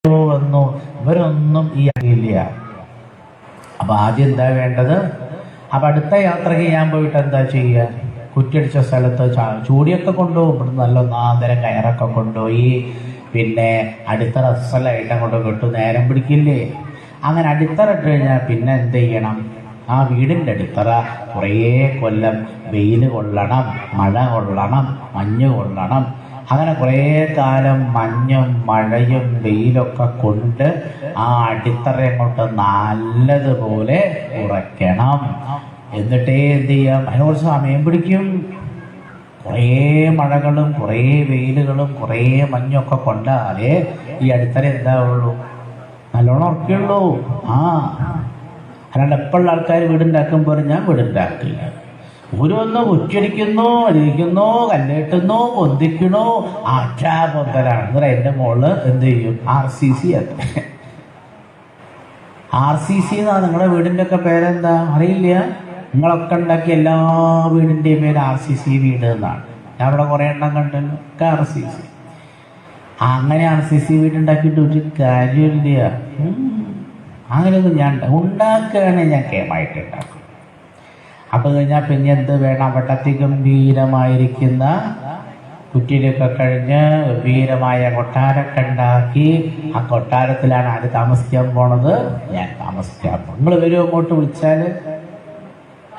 വന്നു, ഇവരൊന്നും ഈ അറിയില്ല. അപ്പൊ ആദ്യം എന്താ വേണ്ടത്? അപ്പൊ അടുത്ത യാത്ര ചെയ്യാൻ പോയിട്ട് എന്താ ചെയ്യുക? കുറ്റിയടിച്ച സ്ഥലത്ത് ചൂടിയൊക്കെ കൊണ്ടുപോകും. ഇവിടെ നല്ല ഒന്നാന്തരം കയറൊക്കെ കൊണ്ടുപോയി പിന്നെ അടിത്തറ അസലായിട്ട് അങ്ങോട്ട് കെട്ടു. നേരം പിടിക്കില്ലേ? അങ്ങനെ അടിത്തറ ഇട്ട് കഴിഞ്ഞാൽ പിന്നെ എന്ത് ചെയ്യണം? ആ വീടിൻ്റെ അടിത്തറ കുറേ കൊല്ലം വെയിൽ കൊള്ളണം, മഴ കൊള്ളണം, മഞ്ഞ് കൊള്ളണം. അങ്ങനെ കുറേ കാലം മഞ്ഞും മഴയും വെയിലൊക്കെ കൊണ്ട് ആ അടിത്തറ അങ്ങോട്ട് നല്ലതുപോലെ ഉറയ്ക്കണം. എന്നിട്ടേ എന്ത് ചെയ്യാം? അതിന് കുറച്ച് സമയം പിടിക്കും. കുറേ മഴകളും കുറേ വെയിലുകളും കുറേ മഞ്ഞൊക്കെ കൊണ്ടാലേ ഈ അടിത്തറ എന്താവുള്ളൂ? നല്ലോണം ഉറക്കുള്ളൂ. അല്ലാണ്ട് എപ്പോഴുള്ള ആൾക്കാർ വീടുണ്ടാക്കുമ്പോൾ ഞാൻ വീടുണ്ടാക്കില്ല. ഓരോന്ന് കുറ്റിയടിക്കുന്നു, അടിക്കുന്നു, കല്ലേട്ടുന്നു, പൊന്തിക്കണു, ആറ്റാ പൊന്തലാണ്. എന്നിട്ട് എൻ്റെ മോള് എന്ത് ചെയ്യും? RCC അത്ര. RCC എന്നാ നിങ്ങളുടെ വീടിൻ്റെ ഒക്കെ പേരെന്താ അറിയില്ല? നിങ്ങളൊക്കെ ഉണ്ടാക്കിയ എല്ലാ വീടിൻ്റെയും പേര് RCC വീട് എന്നാണ്. ഞാൻ ഇവിടെ കുറേ എണ്ണം കണ്ടല്ലോ, ഒക്കെ RCC. അങ്ങനെ RCC വീടുണ്ടാക്കിയിട്ട് ഒരു കാര്യമില്ല. അങ്ങനെയൊന്നും ഞാൻ ഉണ്ടാക്കുകയാണെങ്കിൽ ഞാൻ കേമായിട്ട് ഉണ്ടാക്കും. അപ്പം കഴിഞ്ഞാൽ പിന്നെ എന്ത് വേണം? അവിടെ അതിഗംഭീരമായിരിക്കുന്ന കുറ്റിയിലൊക്കെ കഴിഞ്ഞ് ഗംഭീരമായ കൊട്ടാരമൊക്കെ ഉണ്ടാക്കി ആ കൊട്ടാരത്തിലാണ് ആര് താമസിക്കാൻ പോണത്? ഞാൻ താമസിക്കാൻ പോകും. നിങ്ങൾ വരുമോ? അങ്ങോട്ട് വിളിച്ചാൽ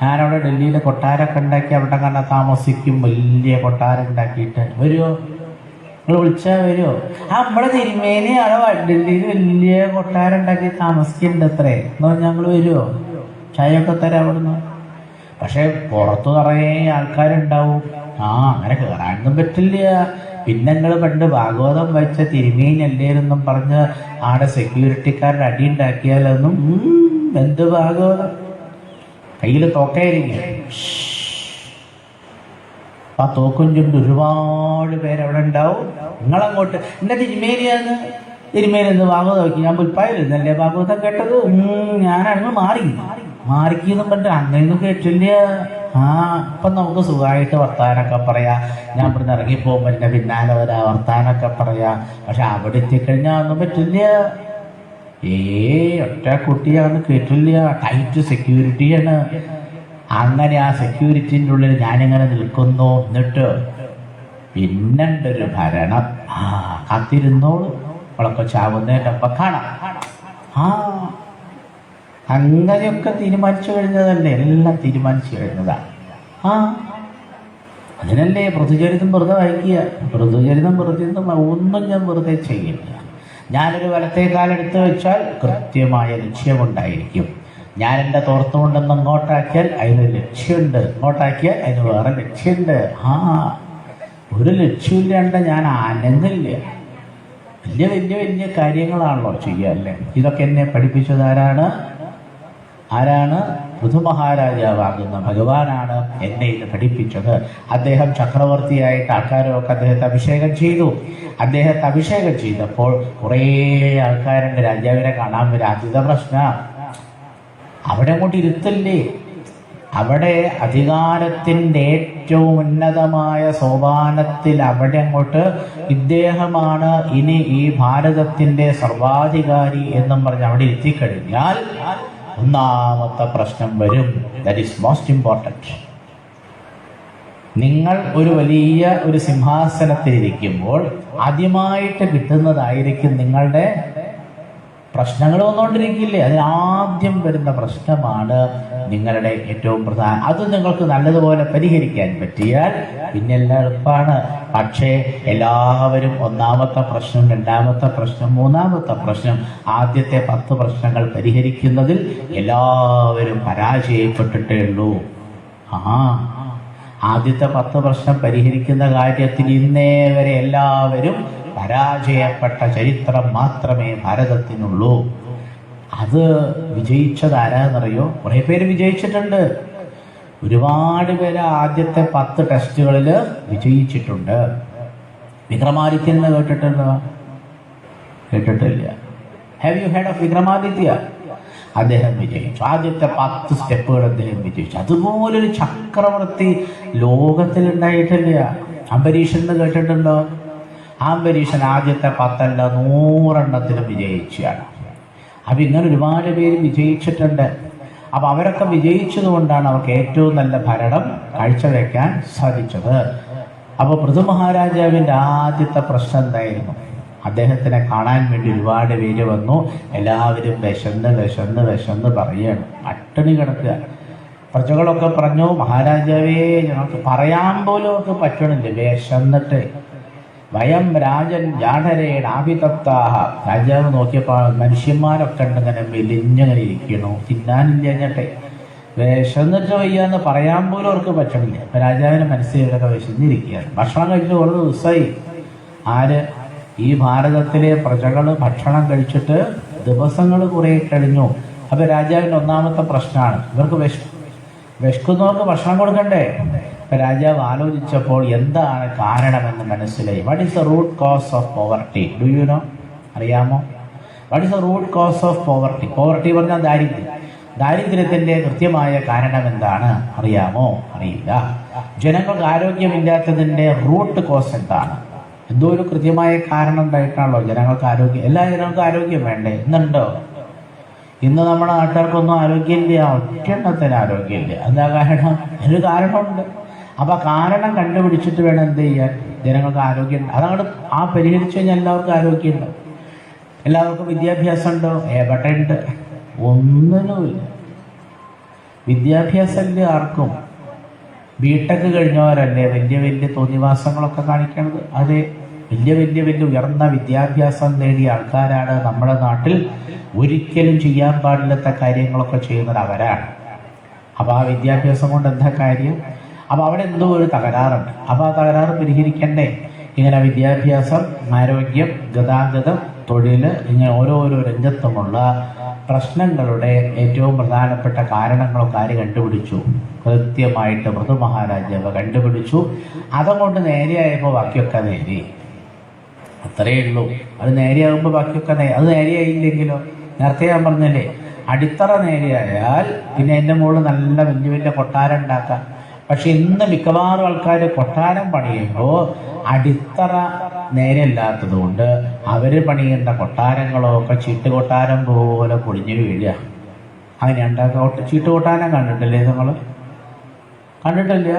ഞാനവിടെ ഡൽഹിയിൽ കൊട്ടാരമൊക്കെ ഉണ്ടാക്കി അവിടെ തന്നെ താമസിക്കും. വലിയ കൊട്ടാരം ഉണ്ടാക്കിയിട്ട് വരുമോ? നിങ്ങൾ വിളിച്ചാൽ വരുമോ? നമ്മളെ തിരുമേനി അവിടെ ഡൽഹിയിൽ വലിയ കൊട്ടാരം ഉണ്ടാക്കി താമസിക്കുന്നുണ്ട് അത്രേ എന്ന് പറഞ്ഞാൽ ഞങ്ങൾ വരുമോ? ചായയൊക്കെ തരാം അവിടുന്ന്. പക്ഷെ പുറത്തു നിറയെ ആൾക്കാരുണ്ടാവും. അങ്ങനെ കയറാനൊന്നും പറ്റില്ല. പിന്നെ നിങ്ങൾ പണ്ട് ഭാഗവതം വായിച്ച തിരുമേനിയല്ലേരെന്നും പറഞ്ഞ് ആടെ സെക്യൂരിറ്റിക്കാരുടെ അടി ഉണ്ടാക്കിയാലൊന്നും എന്ത് ഭാഗവതം? കയ്യിൽ തോക്കായിരിക്കും. ആ തോക്കും ചുണ്ട് ഒരുപാട് പേരവിടെ ഉണ്ടാവും. നിങ്ങളങ്ങോട്ട് എന്റെ തിരുമേനിയാണ്, തിരുമേനി എന്ന് ഭാഗവതം വയ്ക്കും. ഞാൻ പുൽപ്പായിരുന്നല്ലേ ഭാഗവതം കേട്ടത്? ഞാനങ്ങ് മാറിക്കെന്നും പറഞ്ഞിട്ട് അങ്ങനെയൊന്നും കേട്ടില്ല. ഇപ്പം നമുക്ക് സുഖമായിട്ട് വർത്താനൊക്കെ പറയാം. ഞാൻ ഇവിടുന്ന് ഇറങ്ങിപ്പോകുമ്പോൾ എൻ്റെ പിന്നാലെ വരാ വർത്താനൊക്കെ പറയാം. പക്ഷെ അവിടെ എത്തിക്കഴിഞ്ഞാൽ ഒന്നും പറ്റില്ല. ഒറ്റ കുട്ടിയാണ് കേട്ടില്ല. ടൈറ്റ് സെക്യൂരിറ്റിയാണ്. അങ്ങനെ ആ സെക്യൂരിറ്റിൻ്റെ ഉള്ളിൽ ഞാനിങ്ങനെ നിൽക്കുന്നു. എന്നിട്ട് പിന്നണ്ടൊരു ഭരണം. കാത്തിരുന്നോളൂ, അവളൊക്കെ ചാവുന്നതിൻ്റെ ഒപ്പം കാണാം. അങ്ങനെയൊക്കെ തീരുമാനിച്ചു കഴിഞ്ഞതല്ലേ? എല്ലാം തീരുമാനിച്ചു കഴിഞ്ഞതാണ്. അതിനല്ലേ പൃഥുചരിതം വെറുതെ വായിക്കുക. പൃഥുചരിതം വെറുതെ ഒന്നും ഞാൻ വെറുതെ ചെയ്യില്ല. ഞാനൊരു വലത്തേ കാലെടുത്ത് വെച്ചാൽ കൃത്യമായ ലക്ഷ്യമുണ്ടായിരിക്കും. ഞാൻ എൻ്റെ തോർത്തുകൊണ്ടൊന്ന് ഇങ്ങോട്ടാക്കിയാൽ അതിനൊരു ലക്ഷ്യമുണ്ട്, ഇങ്ങോട്ടാക്കിയാൽ അതിന് വേറെ ലക്ഷ്യമുണ്ട്. ഒരു ലക്ഷ്യമില്ലാണ്ട് ഞാൻ അനങ്ങില്ല. വലിയ വലിയ വലിയ കാര്യങ്ങളാണല്ലോ ചെയ്യാല്ലേ. ഇതൊക്കെ എന്നെ പഠിപ്പിച്ചത് ആരാണ്? പൃഥുമഹാരാജാവാകുന്ന ഭഗവാനാണ് എന്നെ ഇത് പഠിപ്പിച്ചത്. അദ്ദേഹം ചക്രവർത്തിയായിട്ട് ആൾക്കാരൊക്കെ അദ്ദേഹത്തെ അഭിഷേകം ചെയ്തു. അദ്ദേഹത്തെ അഭിഷേകം ചെയ്തപ്പോൾ കുറേ ആൾക്കാരുണ്ട് രാജാവിനെ കാണാൻ വരും. അതിഥ പ്രശ്നം അവിടെ അങ്ങോട്ട് ഇരുത്തല്ലേ. അവിടെ അധികാരത്തിൻ്റെ ഏറ്റവും ഉന്നതമായ സോപാനത്തിൽ അവിടെ അങ്ങോട്ട് ഇദ്ദേഹമാണ് ഇനി ഈ ഭാരതത്തിൻ്റെ സർവാധികാരി എന്നും പറഞ്ഞ് അവിടെ എത്തിക്കഴിഞ്ഞാൽ ഒന്നാമത്തെ പ്രശ്നം വരും. That is most important. നിങ്ങൾ ഒരു വലിയ ഒരു സിംഹാസനത്തിലിരിക്കുമ്പോൾ ആദ്യമായിട്ട് കിട്ടുന്നതായിരിക്കും നിങ്ങളുടെ പ്രശ്നങ്ങൾ വന്നുകൊണ്ടിരിക്കില്ലേ? അതിനാദ്യം വരുന്ന പ്രശ്നമാണ് നിങ്ങളുടെ ഏറ്റവും പ്രധാനം. അത് നിങ്ങൾക്ക് നല്ലതുപോലെ പരിഹരിക്കാൻ പറ്റിയാൽ പിന്നെ എല്ലാം എളുപ്പമാണ്. പക്ഷേ എല്ലാവരും ഒന്നാമത്തെ പ്രശ്നം, രണ്ടാമത്തെ പ്രശ്നം, മൂന്നാമത്തെ പ്രശ്നം, ആദ്യത്തെ 10 പ്രശ്നങ്ങൾ പരിഹരിക്കുന്നതിൽ എല്ലാവരും പരാജയപ്പെട്ടിട്ടേ ഉള്ളൂ. ആദ്യത്തെ 10 പ്രശ്നം പരിഹരിക്കുന്ന കാര്യത്തിൽ ഇന്നേ വരെ എല്ലാവരും പരാജയപ്പെട്ട ചരിത്രം മാത്രമേ ഭാരതത്തിനുള്ളൂ. അത് വിജയിച്ചത് ആരാന്നറിയോ? കുറേ പേര് വിജയിച്ചിട്ടുണ്ട്. ഒരുപാട് പേര് ആദ്യത്തെ 10 ടെസ്റ്റുകളിൽ വിജയിച്ചിട്ടുണ്ട്. വിക്രമാദിത്യൻ എന്ന് കേട്ടിട്ടുണ്ടോ? കേട്ടിട്ടില്ല. Have you heard of Vikramaditya? അദ്ദേഹം വിജയിച്ചു. ആദ്യത്തെ 10 സ്റ്റെപ്പുകൾ അദ്ദേഹം വിജയിച്ചു. അതുപോലൊരു ചക്രവർത്തി ലോകത്തിലുണ്ടായിട്ടില്ല. അംബരീഷൻ എന്ന് കേട്ടിട്ടുണ്ടോ? ആംബരീഷൻ ആദ്യത്തെ 10 100 വിജയിച്ചാണ്. അപ്പം ഇങ്ങനെ ഒരുപാട് പേര് വിജയിച്ചിട്ടുണ്ട്. അപ്പം അവരൊക്കെ വിജയിച്ചത് കൊണ്ടാണ് അവർക്ക് ഏറ്റവും നല്ല ഭരണം കാഴ്ചവെക്കാൻ സാധിച്ചത്. അപ്പോൾ പൃഥു മഹാരാജാവിൻ്റെ ആദ്യത്തെ പ്രശ്നം എന്തായിരുന്നു? അദ്ദേഹത്തിനെ കാണാൻ വേണ്ടി ഒരുപാട് പേര് വന്നു. എല്ലാവരും വിശന്ന് പറയുകയാണ്, പട്ടിണി കിടക്കുക. പ്രജകളൊക്കെ പറഞ്ഞു, മഹാരാജാവേ ഞങ്ങൾക്ക് പറയാൻ പോലും ഒക്കെ പറ്റണില്ല, വിശന്നിട്ട്. വയം രാജൻ ജാഠരേണ ആഭിതപ്താഹ. രാജാവ് നോക്കിയപ്പോൾ മനുഷ്യന്മാരൊക്കെ ഉണ്ടിങ്ങനെ മെലിഞ്ഞങ്ങനെ ഇരിക്കണു, തിന്നാനില്ല എന്നിട്ടെ. വിശന്നിട്ട് വയ്യാന്ന് പറയാൻ പോലും അവർക്ക് പറ്റണില്ല. അപ്പം രാജാവിന് മനസ്സിലൊക്കെ വിശന്നിരിക്കുകയാണ്. ഭക്ഷണം കഴിച്ചിട്ട് കുറേ ദിവസമായി. ഈ ഭാരതത്തിലെ പ്രജകൾ ഭക്ഷണം കഴിച്ചിട്ട് ദിവസങ്ങൾ കുറേ കഴിഞ്ഞു. അപ്പോൾ രാജാവിൻ്റെ ഒന്നാമത്തെ പ്രശ്നമാണ്, ഇവർക്ക് വിശക്കുന്നവർക്ക് ഭക്ഷണം കൊടുക്കണ്ടേ? അപ്പം രാജാവ് ആലോചിച്ചപ്പോൾ എന്താണ് കാരണമെന്ന് മനസ്സിലായി. What is the root cause of poverty? Do you know? അറിയാമോ? What is the root cause of poverty? Poverty പറഞ്ഞാൽ ദാരിദ്ര്യത്തിൻ്റെ കൃത്യമായ കാരണം എന്താണ് അറിയാമോ? അറിയില്ല. ജനങ്ങൾക്ക് ആരോഗ്യമില്ലാത്തതിൻ്റെ റൂട്ട് കോസ് എന്താണ്? എന്തോ ഒരു കൃത്യമായ കാരണം ഉണ്ടായിട്ടാണല്ലോ ജനങ്ങൾക്ക് ആരോഗ്യം. എല്ലാ ജനങ്ങൾക്കും ആരോഗ്യം വേണ്ടേ? ഇന്നുണ്ടോ? ഇന്ന് നമ്മുടെ നാട്ടുകാർക്കൊന്നും ആരോഗ്യമില്ല, ഒറ്റെണ്ണത്തിന് ആരോഗ്യമില്ല. എന്താ കാരണം? ഒരു കാരണമുണ്ട്. അപ്പം കാരണം കണ്ടുപിടിച്ചിട്ട് വേണം എന്ത് ചെയ്യാൻ? ജനങ്ങൾക്ക് ആരോഗ്യം അതങ്ങോട്ട് പരിഹരിച്ചു കഴിഞ്ഞാൽ എല്ലാവർക്കും ആരോഗ്യമുണ്ട്. എല്ലാവർക്കും വിദ്യാഭ്യാസം ഉണ്ടോ? എവിടെ ഉണ്ട്? ഒന്നിനുമില്ല. വിദ്യാഭ്യാസമല്ലേ ആർക്കും? ബിടെക് കഴിഞ്ഞവരല്ലേ വലിയ തോന്നിവാസങ്ങളൊക്കെ കാണിക്കണത്? അതെ, വലിയ ഉയർന്ന വിദ്യാഭ്യാസം നേടിയ ആൾക്കാരാണ് നമ്മുടെ നാട്ടിൽ ഒരിക്കലും ചെയ്യാൻ പാടില്ലാത്ത കാര്യങ്ങളൊക്കെ ചെയ്യുന്നത് അവരാണ്. അപ്പോൾ ആ വിദ്യാഭ്യാസം കൊണ്ട് എന്താ കാര്യം? അപ്പോൾ അവിടെ എന്തോ ഒരു തകരാറുണ്ട്. അപ്പോൾ ആ തകരാറ് പരിഹരിക്കണ്ടേ? ഇങ്ങനെ വിദ്യാഭ്യാസം, ആരോഗ്യം, ഗതാഗതം, തൊഴിൽ, ഇങ്ങനെ ഓരോരോ രംഗത്തുമുള്ള പ്രശ്നങ്ങളുടെ ഏറ്റവും പ്രധാനപ്പെട്ട കാരണങ്ങളൊക്കെ ആര് കണ്ടുപിടിച്ചു? കൃത്യമായിട്ട് പൃഥു മഹാരാജാവ് കണ്ടുപിടിച്ചു. അതുകൊണ്ട് നേരെയായപ്പോൾ ബാക്കിയൊക്കെ നേരെ. അത്രയേ ഉള്ളൂ. അത് നേരെയാകുമ്പോൾ ബാക്കിയൊക്കെ അത് നേരെയായില്ലെങ്കിലോ? നേരത്തെ ഞാൻ പറഞ്ഞല്ലേ, അടിത്തറ നേരെയായാൽ പിന്നെ എൻ്റെ മുകളിൽ നല്ല വലിയ കൊട്ടാരം ഉണ്ടാക്കാം. പക്ഷെ ഇന്ന് മിക്കവാറും ആൾക്കാർ കൊട്ടാരം പണിയുമ്പോൾ അടിത്തറ നേരെയല്ലാത്തത് കൊണ്ട് അവർ പണിയേണ്ട കൊട്ടാരങ്ങളൊക്കെ ചീട്ടുകൊട്ടാരം പോലെ പൊളിഞ്ഞു വീഴുക. അങ്ങനെ ഉണ്ടാക്കുക. ചീട്ടുകൊട്ടാരം കണ്ടിട്ടില്ലേ നിങ്ങൾ? കണ്ടിട്ടില്ല?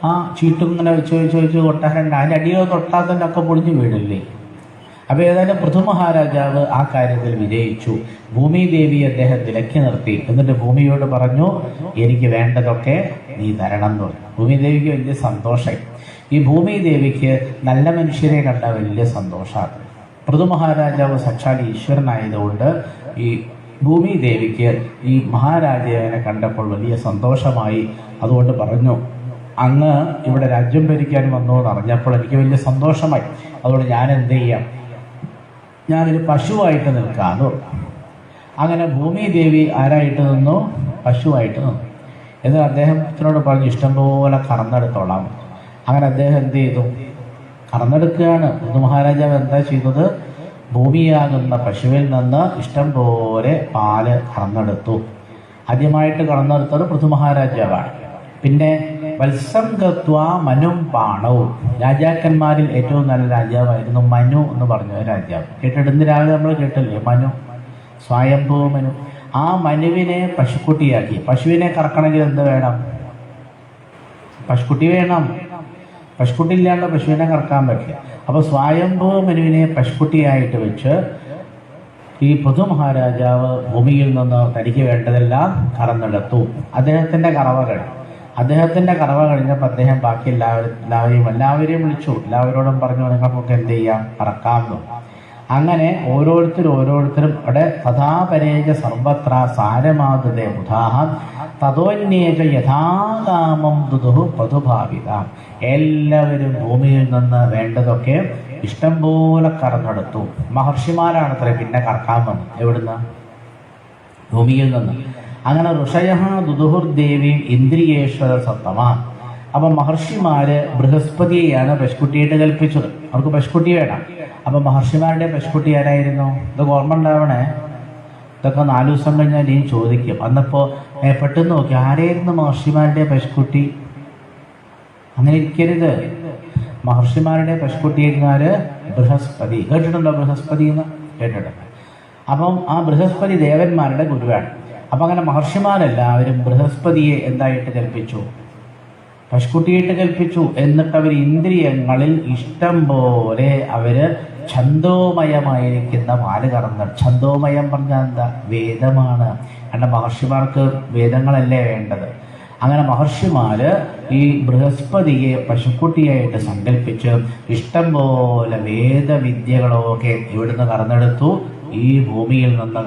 ആ ചീട്ടും ഇങ്ങനെ വെച്ച് കൊട്ടാരം അതിൻ്റെ അടിയോ തൊട്ടാൽ തന്നെ ഒക്കെ പൊളിഞ്ഞു വീടില്ലേ? അപ്പോൾ ഏതായാലും പൃഥു മഹാരാജാവ് ആ കാര്യത്തിൽ വിജയിച്ചു. ഭൂമിദേവി അദ്ദേഹം വിലക്കി നിർത്തി. എന്നിട്ട് ഭൂമിയോട് പറഞ്ഞു, എനിക്ക് വേണ്ടതൊക്കെ നീ തരണം എന്ന് പറഞ്ഞു. ഭൂമിദേവിക്ക് വലിയ സന്തോഷമായി. ഈ ഭൂമിദേവിക്ക് നല്ല മനുഷ്യരെ കണ്ട വലിയ സന്തോഷമാണ്. പൃഥു മഹാരാജാവ് സാക്ഷാൽ ഈശ്വരനായതുകൊണ്ട് ഈ ഭൂമിദേവിക്ക് ഈ മഹാരാജാവിനെ കണ്ടപ്പോൾ വലിയ സന്തോഷമായി. അതുകൊണ്ട് പറഞ്ഞു, അങ്ങ് ഇവിടെ രാജ്യം ഭരിക്കാൻ വന്നു എന്ന് അറിഞ്ഞപ്പോൾ എനിക്ക് വലിയ സന്തോഷമായി. അതുകൊണ്ട് ഞാൻ എന്ത് ചെയ്യാം? ഞാനൊരു പശുവായിട്ട് നിൽക്കാമെന്ന് പറഞ്ഞു. അങ്ങനെ ഭൂമിദേവി ആരായിട്ട് നിന്നു? പശുവായിട്ട് നിന്നു. എന്നിട്ട് അദ്ദേഹത്തിനോട് പറഞ്ഞു, ഇഷ്ടംപോലെ കറന്നെടുത്തോളാം. അങ്ങനെ അദ്ദേഹം എന്ത് ചെയ്തു? കറന്നെടുക്കുകയാണ്. പൃഥു മഹാരാജാവ് എന്താ ചെയ്തത്? ഭൂമിയാകുന്ന പശുവിൽ നിന്ന് ഇഷ്ടം പോലെ പാല് കറന്നെടുത്തു. ആദ്യമായിട്ട് കറന്നെടുത്തത് പൃഥു മഹാരാജാവാണ്. പിന്നെ വത്സം ഗത്വ മനും പാണവും. രാജാക്കന്മാരിൽ ഏറ്റവും നല്ല രാജാവായിരുന്നു മനു എന്ന് പറഞ്ഞ രാജാവ്. കേട്ടിട്ട് രാവിലെ നമ്മൾ കേട്ടില്ലേ? മനു, സ്വയംഭൂ മനു. ആ മനുവിനെ പശുക്കുട്ടിയാക്കി. പശുവിനെ കറക്കണമെങ്കിൽ എന്ത് വേണം? പശുക്കുട്ടി വേണം. പശുക്കുട്ടി ഇല്ലാണ്ട് പശുവിനെ കറക്കാൻ പറ്റില്ല. അപ്പോൾ സ്വയംഭൂ മനുവിനെ പശുക്കുട്ടിയായിട്ട് വെച്ച് ഈ പൃഥു മഹാരാജാവ് ഭൂമിയിൽ നിന്ന് തനിക്ക് വേണ്ടതെല്ലാം കറന്നെടുത്തു. അദ്ദേഹത്തിൻ്റെ കറവ കഴിഞ്ഞപ്പോൾ അദ്ദേഹം ബാക്കി എല്ലാവരെയും വിളിച്ചു. എല്ലാവരോടും പറഞ്ഞു, നിങ്ങൾക്കൊക്കെ എന്ത് ചെയ്യാം? കറക്കാമെന്നു. അങ്ങനെ ഓരോരുത്തരും അവിടെ തഥാപരേജ സർവത്ര സാരമാതുതേ ബുധാഹ തതോന്യേജ യഥാകാമം ദുദുഹു പതുഭാവിത. എല്ലാവരും ഭൂമിയിൽ നിന്ന് വേണ്ടതൊക്കെ ഇഷ്ടം പോലെ കറന്നെടുത്തു. മഹർഷിമാരാണത്രേ പിന്നെ കറക്കാൻ വന്നു. എവിടുന്ന്? ഭൂമിയിൽ നിന്ന്. അങ്ങനെ ഋഷയ ദുദുഹുർദേവിയും ഇന്ദ്രിയേശ്വര സത്തമ. അപ്പം മഹർഷിമാര് ബൃഹസ്പതിയെയാണ് പശുക്കുട്ടിയായിട്ട് കൽപ്പിച്ചത്. അവർക്ക് പശുക്കുട്ടി വേണം. അപ്പം മഹർഷിമാരുടെ പശുക്കുട്ടി ആരായിരുന്നു? ഇതൊക്കെ ഓർമ്മ ഉണ്ടാവണേ. ഇതൊക്കെ 4 ദിവസം കഴിഞ്ഞാൽ നീ ചോദിക്കും. അന്നപ്പോൾ പെട്ടെന്ന് നോക്കി, ആരായിരുന്നു മഹർഷിമാരുടെ പശുക്കുട്ടി? അങ്ങനെ ഇരിക്കരുത്. മഹർഷിമാരുടെ പശുക്കുട്ടിയന്മാര് ബൃഹസ്പതി. കേട്ടിട്ടുണ്ടോ ബൃഹസ്പതി എന്ന്? കേട്ടിട്ടുണ്ട്. അപ്പം ആ ബൃഹസ്പതി ദേവന്മാരുടെ ഗുരുവാണ്. അപ്പം അങ്ങനെ മഹർഷിമാരെല്ലാവരും ബൃഹസ്പതിയെ എന്തായിട്ട് കൽപ്പിച്ചു? പശുക്കുട്ടിയായിട്ട് കൽപ്പിച്ചു. എന്നിട്ട് അവർ ഇന്ദ്രിയങ്ങളിൽ ഇഷ്ടം പോലെ അവര് ഛന്തോമയമായിരിക്കുന്ന പാല് കറന്ന്, ഛന്തോമയം പറഞ്ഞാൽ എന്താ? വേദമാണ്. കാരണം മഹർഷിമാർക്ക് വേദങ്ങളല്ലേ വേണ്ടത്. അങ്ങനെ മഹർഷിമാര് ഈ ബൃഹസ്പതിയെ പശുക്കുട്ടിയായിട്ട് സങ്കല്പിച്ച് ഇഷ്ടം പോലെ വേദവിദ്യകളൊക്കെ ഇവിടുന്ന് കറന്നെടുത്തു. ഈ ഭൂമിയിൽ നിന്ന്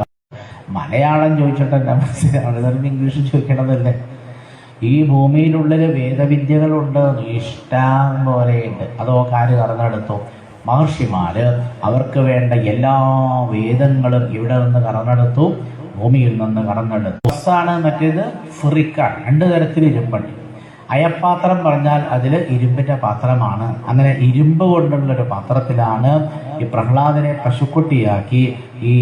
മലയാളം ചോദിച്ചിട്ടല്ല മനസ്സിലാവുന്നത്, ഇംഗ്ലീഷ് ചോദിക്കണതല്ലേ. ഈ ഭൂമിയിലുള്ളിൽ വേദവിദ്യകളുണ്ട്, ഇഷ്ടം പോലെയുണ്ട്. അതൊക്കെ ആര് കറന്നെടുത്തു? മഹർഷിമാര്. അവർക്ക് വേണ്ട എല്ലാ വേദങ്ങളും ഇവിടെ നിന്ന് കറന്നെടുത്തു, ഭൂമിയിൽ നിന്ന് കറന്നെടുത്തു. ആണ് മറ്റേത് ഫിറിക്കാണ്. 2 തരത്തിൽ ഇരുമ്പുണ്ട്. അയപ്പാത്രം പറഞ്ഞാൽ അതിൽ ഇരുമ്പിന്റെ പാത്രമാണ്. അങ്ങനെ ഇരുമ്പ് കൊണ്ടുള്ളൊരു പാത്രത്തിലാണ് ഈ പ്രഹ്ലാദനെ പശുക്കുട്ടിയാക്കി ഈ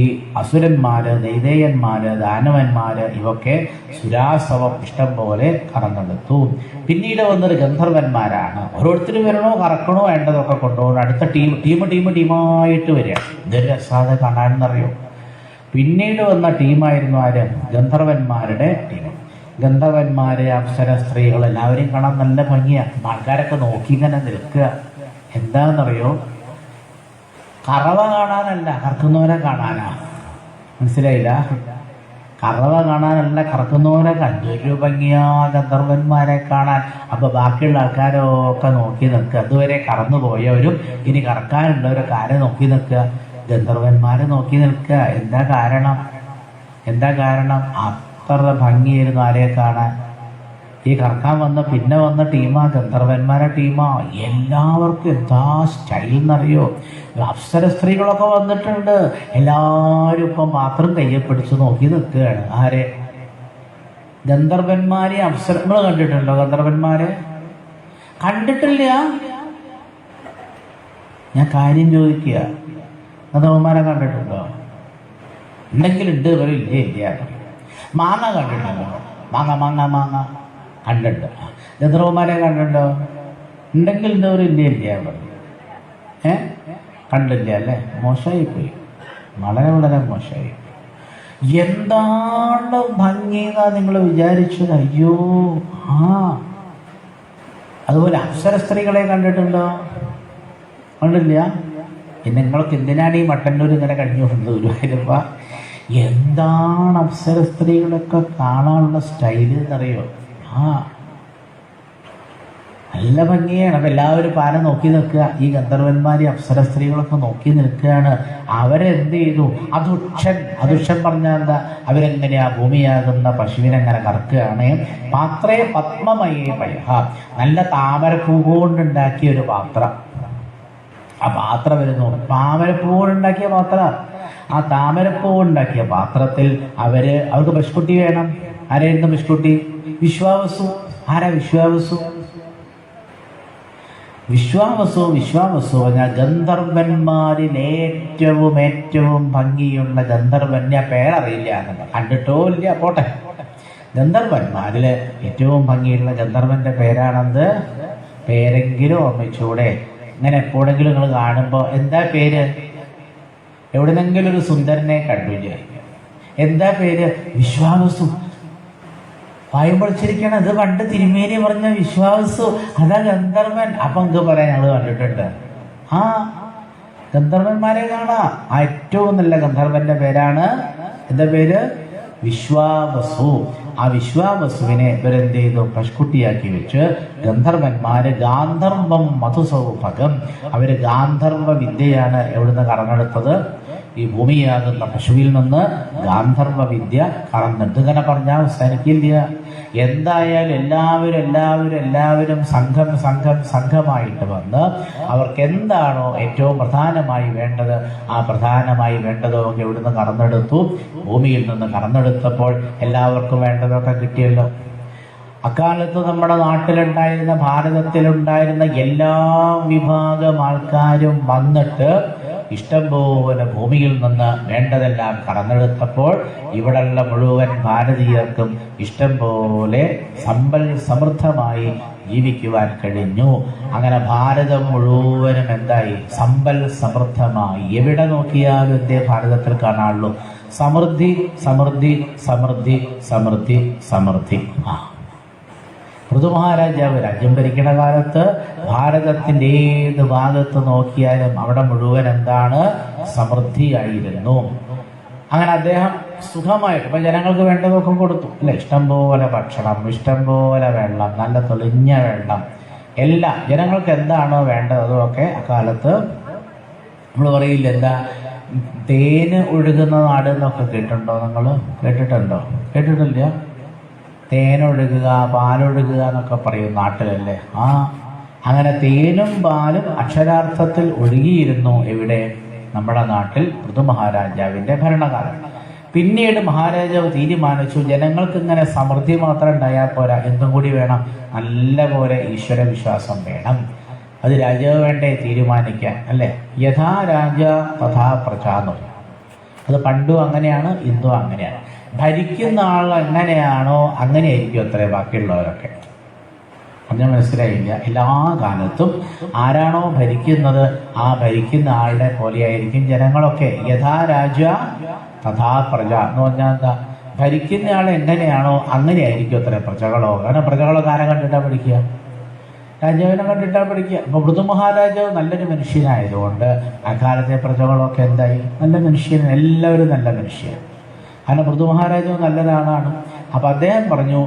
അസുരന്മാര്, ദൈതേയന്മാര്, ദാനവന്മാര് ഇവയൊക്കെ സുരാസവം ഇഷ്ടം പോലെ കറന്നെടുത്തു. പിന്നീട് വന്നൊരു ഗന്ധർവന്മാരാണ്. ഓരോരുത്തരും വരണോ, കറക്കണോ, വേണ്ടതൊക്കെ കൊണ്ടുപോകണം. അടുത്ത ടീമായിട്ട് വരിക. ഇതൊരു രസാതെ കാണാനെന്നറിയോ. പിന്നീട് വന്ന ടീമായിരുന്നു ആര്? ഗന്ധർവന്മാരുടെ ടീം. ഗന്ധർവന്മാര്, അപ്സര സ്ത്രീകൾ എല്ലാവരെയും കാണാൻ നല്ല ഭംഗിയാണ്. ആൾക്കാരൊക്കെ നോക്കി ഇങ്ങനെ നിൽക്കുക. എന്താണെന്നറിയോ? കറവ കാണാനല്ല, കറക്കുന്നവരെ കാണാനാ. മനസ്സിലായില്ല? കറവ കാണാനല്ല, കറക്കുന്നവരെ കണ്ടൊരു ഭംഗിയാ ഗന്ധർവന്മാരെ കാണാൻ. അപ്പൊ ബാക്കിയുള്ള ആൾക്കാരൊക്കെ നോക്കി നിൽക്കുക. അതുവരെ കറന്നു പോയവരും ഇനി കറക്കാനുള്ളവരൊക്കെ ആരെ നോക്കി നിൽക്കുക? ഗന്ധർവന്മാരെ നോക്കി നിൽക്കുക. എന്താ കാരണം? അത്ര ഭംഗിയായിരുന്നു ആരെയെ കാണാൻ. ഈ കറക്കാൻ പിന്നെ വന്ന ടീമാ ഗന്ധർവന്മാരെ ടീമാ. എല്ലാവർക്കും എന്താ സ്റ്റൈൽ എന്നറിയോ? അപ്സര സ്ത്രീകളൊക്കെ വന്നിട്ടുണ്ട്. എല്ലാവരും ഇപ്പം മാത്രം കയ്യെ പിടിച്ച് നോക്കി നിൽക്കുകയാണ്. ആരെ? ഗന്ധർവന്മാരെ. അപ്സരങ്ങൾ കണ്ടിട്ടുണ്ടോ? ഗന്ധർവന്മാരെ കണ്ടിട്ടില്ല. ഞാൻ കാര്യം ചോദിക്കുക. ഗന്ധർവന്മാരെ കണ്ടിട്ടുണ്ടോ? ഉണ്ടെങ്കിലുണ്ട്, ഇവരില്ലേ? ഇല്ല. മാങ്ങ കണ്ടിട്ടുണ്ടോ? മാങ്ങ കണ്ടിട്ട്. ഗന്ധർവന്മാരെ കണ്ടിട്ടുണ്ടോ? ഉണ്ടെങ്കിൽ ഇല്ല. കണ്ടില്ല അല്ലേ? മോശമായിപ്പോയി, വളരെ മോശമായി. എന്താണ് ഭംഗി എന്നാ നിങ്ങൾ വിചാരിച്ചത്? അയ്യോ. അതുപോലെ അപ്സര സ്ത്രീകളെ കണ്ടിട്ടുണ്ടോ? കണ്ടില്ല. പിന്നെ നിങ്ങൾക്ക് എന്തിനാണ് ഈ മട്ടന്നൂർ ഇങ്ങനെ കഴിഞ്ഞുകൊണ്ടത്? ഗുരുവായൂരപ്പ, എന്താണ് അപ്സര സ്ത്രീകളൊക്കെ കാണാനുള്ള സ്റ്റൈല് എന്നറിയോ? നല്ല ഭംഗിയാണ്. അപ്പം എല്ലാവരും പാരം നോക്കി നിൽക്കുക. ഈ ഗന്ധർവന്മാരെ അപ്സര സ്ത്രീകളൊക്കെ നോക്കി നിൽക്കുകയാണ്. അവരെന്ത് ചെയ്തു? അതുഷൻ പറഞ്ഞാൽ എന്താ? അവരെങ്ങനെയാ ഭൂമിയാകുന്ന പശുവിനെങ്ങനെ കറക്കുകയാണ്. പാത്രേ പത്മമയേ പയഹ, നല്ല താമരപ്പൂ കൊണ്ടുണ്ടാക്കിയ ഒരു പാത്രം. ആ പാത്രം വരുന്നു. താമരപ്പൂ കൊണ്ടുണ്ടാക്കിയ പാത്രം. ആ താമരപ്പൂ ഉണ്ടാക്കിയ പാത്രത്തിൽ അവർക്ക് പശുക്കുട്ടി വേണം. ആരായിരുന്നു പശുക്കുട്ടി? വിശ്വാവസു. ആരാ വിശ്വാവസു? വിശ്വാവസു പറഞ്ഞാൽ ഗന്ധർവന്മാരിൽ ഏറ്റവും ഭംഗിയുള്ള ഗന്ധർവൻ. ഞാൻ പേരറിയില്ല, കണ്ടിട്ടോ ഇല്ല, പോട്ടെ. ഗന്ധർവന്മാരിൽ ഏറ്റവും ഭംഗിയുള്ള ഗന്ധർവന്റെ പേരാണെന്ത്? പേരെങ്കിലും ഓർമ്മിച്ചൂടെ? ഇങ്ങനെ എപ്പോഴെങ്കിലും നിങ്ങൾ കാണുമ്പോൾ എന്താ പേര്? എവിടെന്നെങ്കിലും ഒരു സുന്ദരനെ കണ്ടില്ല. എന്താ പേര്? വിശ്വാവസു. വായും പൊളിച്ചിരിക്കണം. ഇത് പണ്ട് തിരുമേനി പറഞ്ഞ വിശ്വാവസു, അതാ ഗന്ധർവൻ. അപ്പൊ എന്ത് പറയാൻ ഞങ്ങൾ കണ്ടിട്ടുണ്ട്. ഗന്ധർവന്മാരെ കാണാം. ആ ഏറ്റവും നല്ല ഗന്ധർവന്റെ പേരാണ്, എന്താ പേര്? വിശ്വാവസു. ആ വിശ്വാവസുവിനെ ഇവരെന്ത് ചെയ്തു? പശുക്കുട്ടിയാക്കി വെച്ച് ഗന്ധർവന്മാര് ഗാന്ധർവം മധുസൗഭകം, അവര് ഗാന്ധർവ വിദ്യയാണ് എവിടുന്ന് കറന്നെടുത്തത്? ഈ ഭൂമിയാകുന്ന പശുവിൽ നിന്ന് ഗാന്ധർവ വിദ്യ കറന്നെടുത്ത്. ഇങ്ങനെ പറഞ്ഞാൽ അവസാനിക്കില്ല. എന്തായാലും എല്ലാവരും സംഘമായിട്ട് വന്ന് അവർക്ക് എന്താണോ ഏറ്റവും പ്രധാനമായി വേണ്ടത്, ആ പ്രധാനമായി വേണ്ടതൊക്കെ ഇവിടുന്ന് കറന്നെടുത്തു. ഭൂമിയിൽ നിന്ന് കറന്നെടുത്തപ്പോൾ എല്ലാവർക്കും വേണ്ടതൊക്കെ കിട്ടിയല്ലോ. അക്കാലത്ത് നമ്മുടെ നാട്ടിലുണ്ടായിരുന്ന, ഭാരതത്തിലുണ്ടായിരുന്ന എല്ലാ വിഭാഗം ആൾക്കാരും വന്നിട്ട് ഇഷ്ടം പോലെ ഭൂമിയിൽ നിന്ന് വേണ്ടതെല്ലാം കറന്നെടുത്തപ്പോൾ ഇവിടെയുള്ള മുഴുവൻ ഭാരതീയർക്കും ഇഷ്ടം പോലെ സമ്പൽ സമൃദ്ധമായി ജീവിക്കുവാൻ കഴിഞ്ഞു. അങ്ങനെ ഭാരതം മുഴുവനും എന്തായി? സമ്പൽ സമൃദ്ധമായി. എവിടെ നോക്കിയാലും എന്തേ ഭാരതത്തിൽ കാണാനുള്ളൂ? സമൃദ്ധി, സമൃദ്ധി, സമൃദ്ധി, സമൃദ്ധി, സമൃദ്ധി. പൃഥു മഹാരാജാവ് രാജ്യം ഭരിക്കുന്ന കാലത്ത് ഭാരതത്തിന്റെ ഏത് ഭാഗത്ത് നോക്കിയാലും അവിടെ മുഴുവൻ എന്താണ്? സമൃദ്ധിയായിരുന്നു. അങ്ങനെ അദ്ദേഹം സുഖമായിട്ട് ഇപ്പൊ ജനങ്ങൾക്ക് വേണ്ടതൊക്കെ കൊടുത്തു അല്ലെ. ഇഷ്ടംപോലെ ഭക്ഷണം, ഇഷ്ടംപോലെ വെള്ളം, നല്ല തെളിഞ്ഞ വെള്ളം, എല്ലാം ജനങ്ങൾക്ക് എന്താണോ വേണ്ടത് അതൊക്കെ അക്കാലത്ത് നമ്മൾ പറയില്ല, എന്താ തേന് ഒഴുകുന്ന നാട് എന്നൊക്കെ കേട്ടിട്ടുണ്ടോ? നിങ്ങൾ കേട്ടിട്ടുണ്ടോ? കേട്ടിട്ടില്ല? തേനൊഴുകുക, പാലൊഴുകുക എന്നൊക്കെ പറയും നാട്ടിലല്ലേ. അങ്ങനെ തേനും പാലും അക്ഷരാർത്ഥത്തിൽ ഒഴുകിയിരുന്നു. എവിടെ? നമ്മുടെ നാട്ടിൽ പൃഥു മഹാരാജാവിന്റെ ഭരണകാലം. പിന്നീട് മഹാരാജാവ് തീരുമാനിച്ചു, ജനങ്ങൾക്ക് ഇങ്ങനെ സമൃദ്ധി മാത്രം ഉണ്ടായാൽ പോരാ, എന്തും കൂടി വേണം, നല്ല പോലെ ഈശ്വര വിശ്വാസം വേണം. അത് രാജാവ് വേണ്ടേ തീരുമാനിക്കാൻ അല്ലേ? യഥാ രാജ തഥാ പ്രജാന്നു. അത് പണ്ടും അങ്ങനെയാണ്, ഇന്നും അങ്ങനെയാണ്. ഭരിക്കുന്ന ആൾ എങ്ങനെയാണോ അങ്ങനെയായിരിക്കും അത്രേ ബാക്കിയുള്ളവരൊക്കെ. അങ്ങനെ മനസ്സിലായില്ല? എല്ലാ കാലത്തും ആരാണോ ഭരിക്കുന്നത് ആ ഭരിക്കുന്ന ആളുടെ പോലെയായിരിക്കും ജനങ്ങളൊക്കെ. യഥാ രാജ തഥാ പ്രജ എന്ന് പറഞ്ഞാൽ എന്താ? ഭരിക്കുന്ന ആൾ എങ്ങനെയാണോ അങ്ങനെയായിരിക്കും അത്ര പ്രജകളോ. കാരണം പ്രജകളൊക്കെ ആരെ കണ്ടിട്ടാ പഠിക്കുക? രാജാവിനെ കണ്ടിട്ടാ പഠിക്കുക. അപ്പൊ പൃഥു മഹാരാജാവ് നല്ലൊരു മനുഷ്യനായതുകൊണ്ട് അക്കാലത്തെ പ്രജകളൊക്കെ എന്തായി? നല്ല മനുഷ്യൻ, എല്ലാവരും നല്ല മനുഷ്യൻ. കാരണം പൃഥു മഹാരാജാവ് നല്ലൊരാളാണ്. അപ്പൊ അദ്ദേഹം പറഞ്ഞു,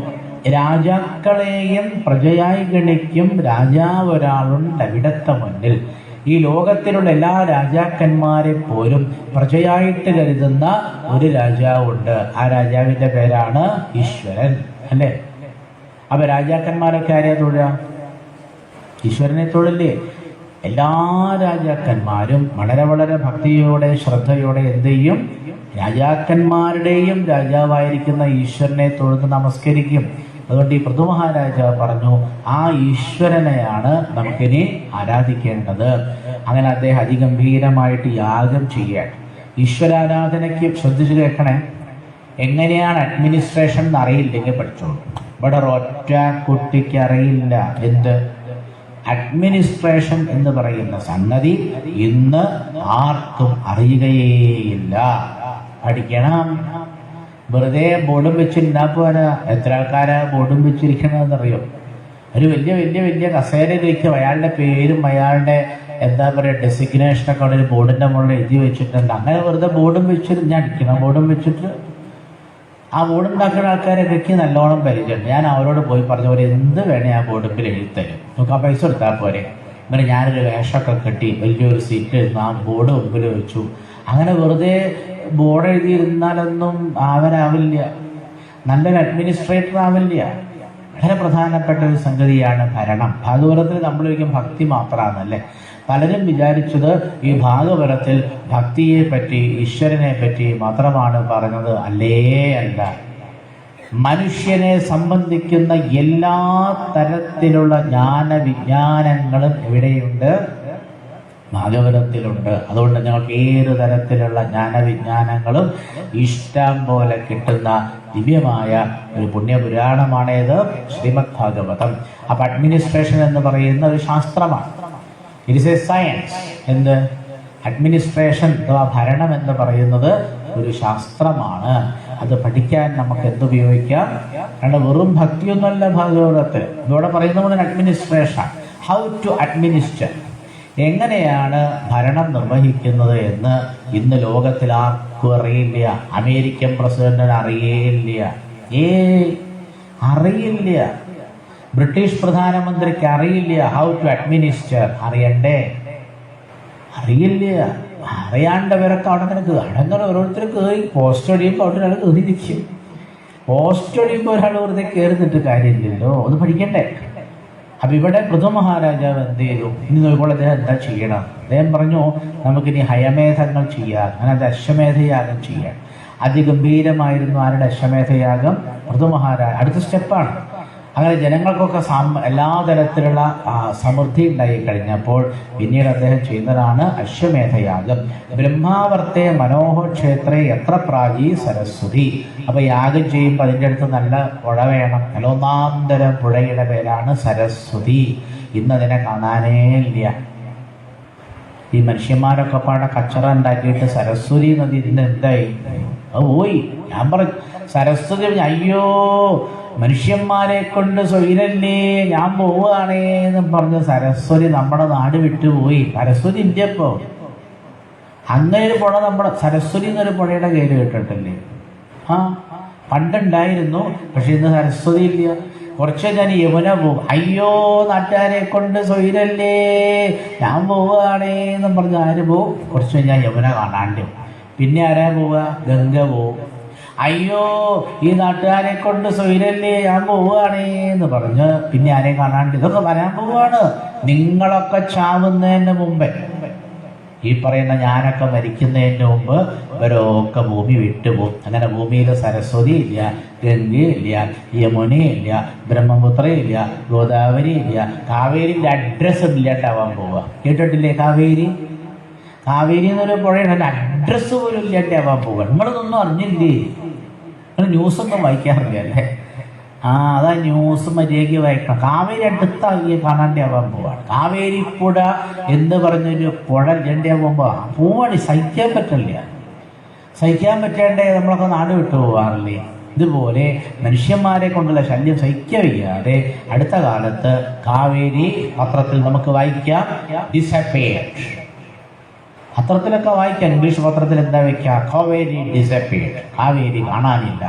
രാജാക്കളെയും പ്രജയായി ഗണിക്കും രാജാവ് ഒരാളുണ്ട് അവിടത്തെ മുന്നിൽ. ഈ ലോകത്തിലുള്ള എല്ലാ രാജാക്കന്മാരെ പോലും പ്രജയായിട്ട് കരുതുന്ന ഒരു രാജാവുണ്ട്. ആ രാജാവിന്റെ പേരാണ് ഈശ്വരൻ അല്ലേ? അപ്പൊ രാജാക്കന്മാരൊക്കെ ആരെയാ തൊഴുക? ഈശ്വരനെ തൊഴില്ലേ? എല്ലാ രാജാക്കന്മാരും വളരെ വളരെ ഭക്തിയോടെ ശ്രദ്ധയോടെ എന്ത് ചെയ്യും? രാജാക്കന്മാരുടെയും രാജാവായിരിക്കുന്ന ഈശ്വരനെ തൊഴുത് നമസ്കരിക്കും. അതുകൊണ്ട് ഈ പൃഥു മഹാരാജാവ് പറഞ്ഞു, ആ ഈശ്വരനെയാണ് നമുക്കിനി ആരാധിക്കേണ്ടത്. അങ്ങനെ അദ്ദേഹം അതിഗംഭീരമായിട്ട് യാഗം ചെയ്യാൻ. ഈശ്വരാരാധനയ്ക്ക് ശ്രദ്ധിച്ചു കേൾക്കണേ. എങ്ങനെയാണ് അഡ്മിനിസ്ട്രേഷൻ എന്ന് അറിയില്ലെങ്കിൽ പഠിച്ചോളൂ. ഇവിടെ ഒറ്റ കുട്ടിക്ക് അറിയില്ല എന്ത് അഡ്മിനിസ്ട്രേഷൻ എന്ന് പറയുന്ന സംഗതി ഇന്ന് ആർക്കും അറിയുകയേയില്ല. പഠിക്കണം. വെറുതെ ബോർഡും വെച്ചിരുന്നാ പോരാ. എത്ര ആൾക്കാരാ ബോർഡും വെച്ചിരിക്കണമെന്നറിയോ? ഒരു വലിയ വലിയ വലിയ കസേരയിലേക്ക് അയാളുടെ പേരും അയാളുടെ എന്താ പറയുക ഡെസിഗ്നേഷനൊക്കെ അവിടെ ഒരു ബോർഡിന്റെ മുകളിൽ എഴുതി വെച്ചിട്ടുണ്ട്. അങ്ങനെ വെറുതെ ബോർഡും വെച്ചിട്ട് ഞാൻ അടിക്കണം. ബോർഡും വെച്ചിട്ട് ആ ബോർഡുണ്ടാക്കുന്ന ആൾക്കാരൊക്കെ നല്ലോണം പരിചയമുണ്ട്. ഞാൻ അവരോട് പോയി പറഞ്ഞ പോലെ എന്ത് വേണേ ആ ബോർഡിൽ എഴുതിത്തരും, നമുക്ക് ആ പൈസ കൊടുത്താൽ പോരെ. അങ്ങനെ ഞാനൊരു വേഷമൊക്കെ കെട്ടി വലിയൊരു സീറ്റ് ഇരുന്ന് ആ ബോർഡ് മുമ്പിൽ വെച്ചു. അങ്ങനെ വെറുതെ ബോർഡ് എഴുതിയിരുന്നാലൊന്നും അവനാവില്ല, നല്ലൊരു അഡ്മിനിസ്ട്രേറ്റർ ആവില്ല. വളരെ പ്രധാനപ്പെട്ട ഒരു സംഗതിയാണ് ഭരണം. ഭാഗവതത്തിൽ നമ്മളൊരിക്കലും ഭക്തി മാത്രമാണല്ലേ. പലരും വിചാരിച്ചത് ഈ ഭാഗവതത്തിൽ ഭക്തിയെ പറ്റി ഈശ്വരനെ പറ്റി മാത്രമാണ് പറഞ്ഞത്. അല്ലേ അല്ല. മനുഷ്യനെ സംബന്ധിക്കുന്ന എല്ലാ തരത്തിലുള്ള ജ്ഞാനവിജ്ഞാനങ്ങളും എവിടെയുണ്ട്? ഭാഗവതത്തിലുണ്ട്. അതുകൊണ്ട് ഞങ്ങൾക്ക് ഏത് തരത്തിലുള്ള ജ്ഞാനവിജ്ഞാനങ്ങളും ഇഷ്ടം പോലെ കിട്ടുന്ന ദിവ്യമായ ഒരു പുണ്യപുരാണമാണേത് ശ്രീമദ് ഭാഗവതം. അപ്പൊ അഡ്മിനിസ്ട്രേഷൻ എന്ന് പറയുന്ന ഒരു ശാസ്ത്രമാണ്. It is A science. എന്ത്? അഡ്മിനിസ്ട്രേഷൻ അഥവാ ഭരണം എന്ന് പറയുന്നത് ഒരു ശാസ്ത്രമാണ്. അത് പഠിക്കാൻ നമുക്ക് എന്തുപയോഗിക്കാം? കാരണം വെറും ഭക്തിയൊന്നുമല്ല ഭാഗവതത്തിൽ. ഇവിടെ പറയുന്നത് അഡ്മിനിസ്ട്രേഷൻ. ഹൗ ടു അഡ്മിനിസ്റ്റർ, എങ്ങനെയാണ് ഭരണം നിർവഹിക്കുന്നത് എന്ന് ഇന്ന് ലോകത്തിൽ ആർക്കും അറിയില്ല. അമേരിക്കൻ പ്രസിഡന്റിന് അറിയില്ല, അറിയില്ല. ബ്രിട്ടീഷ് പ്രധാനമന്ത്രിക്ക് അറിയില്ല ഹൗ ടു അഡ്മിനിസ്റ്റർ. അറിയണ്ടേ? അറിയില്ല. അറിയാണ്ടവരൊക്കെ അവിടെ നിനക്ക് അടങ്ങനെ ഓരോരുത്തർ കയറി പോസ്റ്റ് അടിയുമ്പോൾ അവിടെ ഒരാൾ കയറിയിരിക്കും. പോസ്റ്റ് അടിയുമ്പോൾ ഒരാൾ വെറുതെ കയറുന്നിട്ട് കാര്യമില്ലല്ലോ, അത് പഠിക്കണ്ടേ? അപ്പൊ ഇവിടെ പൃഥു മഹാരാജാവ് എന്ത് ചെയ്തു? ഇനി നോക്കുമ്പോൾ അദ്ദേഹം എന്താ ചെയ്യണം? അദ്ദേഹം പറഞ്ഞു, നമുക്കിനി ഹയമേധങ്ങൾ ചെയ്യാം. അങ്ങനെ അത് അശ്വമേധയാഗം ചെയ്യാം. അതിഗംഭീരമായിരുന്നു ആരുടെ അശ്വമേധയാഗം? പൃഥു മഹാരാജ. അടുത്ത സ്റ്റെപ്പാണ്. അങ്ങനെ ജനങ്ങൾക്കൊക്കെ എല്ലാ തരത്തിലുള്ള സമൃദ്ധി ഉണ്ടായി കഴിഞ്ഞപ്പോൾ പിന്നീട് അദ്ദേഹം ചെയ്യുന്നതാണ് അശ്വമേധയാഗം. ബ്രഹ്മാവർത്തെ മനോഹക്ഷേത്രേ എത്ര പ്രാചീ സരസ്വതി. അപ്പൊ യാഗം ചെയ്യുമ്പോൾ അതിൻ്റെ അടുത്ത് നല്ല പുഴ വേണം. നല്ല ഒന്നാന്തരം പുഴയുടെ പേരാണ് സരസ്വതി. ഇന്നതിനെ കാണാനേ ഇല്ല. ഈ മനുഷ്യന്മാരൊക്കെ പാടെ കച്ചറ ഉണ്ടാക്കിയിട്ട് സരസ്വതി നദി ഇന്ന് എന്തായി? അത് പോയി. ഞാൻ പറഞ്ഞു സരസ്വതി, അയ്യോ മനുഷ്യന്മാരെ കൊണ്ട് സ്വൈരല്ലേ, ഞാൻ പോവുകയാണേ എന്ന് പറഞ്ഞ് സരസ്വതി നമ്മുടെ നാട് വിട്ടുപോയി. സരസ്വതി ഇല്ല ഇപ്പോൾ. അങ്ങനെ ഒരു പുഴ നമ്മുടെ സരസ്വതി എന്നൊരു പുഴയുടെ പേര് കേട്ടിട്ടില്ലേ? പണ്ടുണ്ടായിരുന്നു, പക്ഷെ ഇന്ന് സരസ്വതി ഇല്ല. കുറച്ച് ഞാൻ യമുന പോകും. അയ്യോ നാട്ടുകാരെ കൊണ്ട് സ്വൈരല്ലേ, ഞാൻ പോവുകയാണേ എന്നും പറഞ്ഞ് ആര് പോവും? കുറച്ച് ഞാൻ യമുന കാണാണ്ട്. പിന്നെ ആരാ പോവുക? ഗംഗ പോവും. അയ്യോ ഈ നാട്ടുകാരെ കൊണ്ട് സ്വൈരല്ലേ, ഞാൻ പോവുകയാണേ എന്ന് പറഞ്ഞ് പിന്നെ ആരെയും കാണാണ്ട്. ഇതൊക്കെ വരാൻ പോവുകയാണ്. നിങ്ങളൊക്കെ ചാവുന്നതിന് മുമ്പേ, ഈ പറയുന്ന ഞാനൊക്കെ മരിക്കുന്നതിന് മുമ്പ് ഇവരൊക്കെ ഭൂമി വിട്ടുപോകും. അങ്ങനെ ഭൂമിയിൽ സരസ്വതി ഇല്ല, ഗംഗയില്ല, യമുനയില്ല, ബ്രഹ്മപുത്രയില്ല, ഗോദാവരി ഇല്ല, കാവേരിൻ്റെ അഡ്രസ്സ് ഇല്ലാണ്ടാവാൻ പോവുക. കേട്ടിട്ടില്ലേ കാവേരി? കാവേരി എന്നൊരു പുഴയുടെ അഡ്രസ്സ് പോലും ഇല്ലാണ്ടാവാൻ പോവുക. നിങ്ങളിതൊന്നും അറിഞ്ഞില്ലേ? നിങ്ങൾ ന്യൂസൊന്നും വായിക്കാറില്ല അല്ലേ? അതാ ന്യൂസ് മര്യാദയ്ക്ക് വായിക്കണം. കാവേരി അടുത്താക്കി കാണാണ്ടാവാൻ പോവാണ്. കാവേരി പുഴ എന്ന് പറഞ്ഞൊരു പുഴ ഇല്ലാണ്ടാവുമ്പോൾ പോവാണ്. സഹിക്കാൻ പറ്റില്ല. സഹിക്കാൻ പറ്റേണ്ടേ നമ്മളൊക്കെ നാട് വിട്ടു പോവാറില്ലേ? ഇതുപോലെ മനുഷ്യന്മാരെ കൊണ്ടുള്ള ശല്യം സഹിക്കാൻ വയ്യാതെ അടുത്ത കാലത്ത് കാവേരി പത്രത്തിൽ നമുക്ക് വായിക്കാം, ഡിസപ്പിയർഡ്. പത്രത്തിലൊക്കെ വായിക്കാം. ഇംഗ്ലീഷ് പത്രത്തിൽ എന്താ വയ്ക്കുക? കാവേരി ഡിസപ്പിയർഡ്, കാവേരി കാണാനില്ല.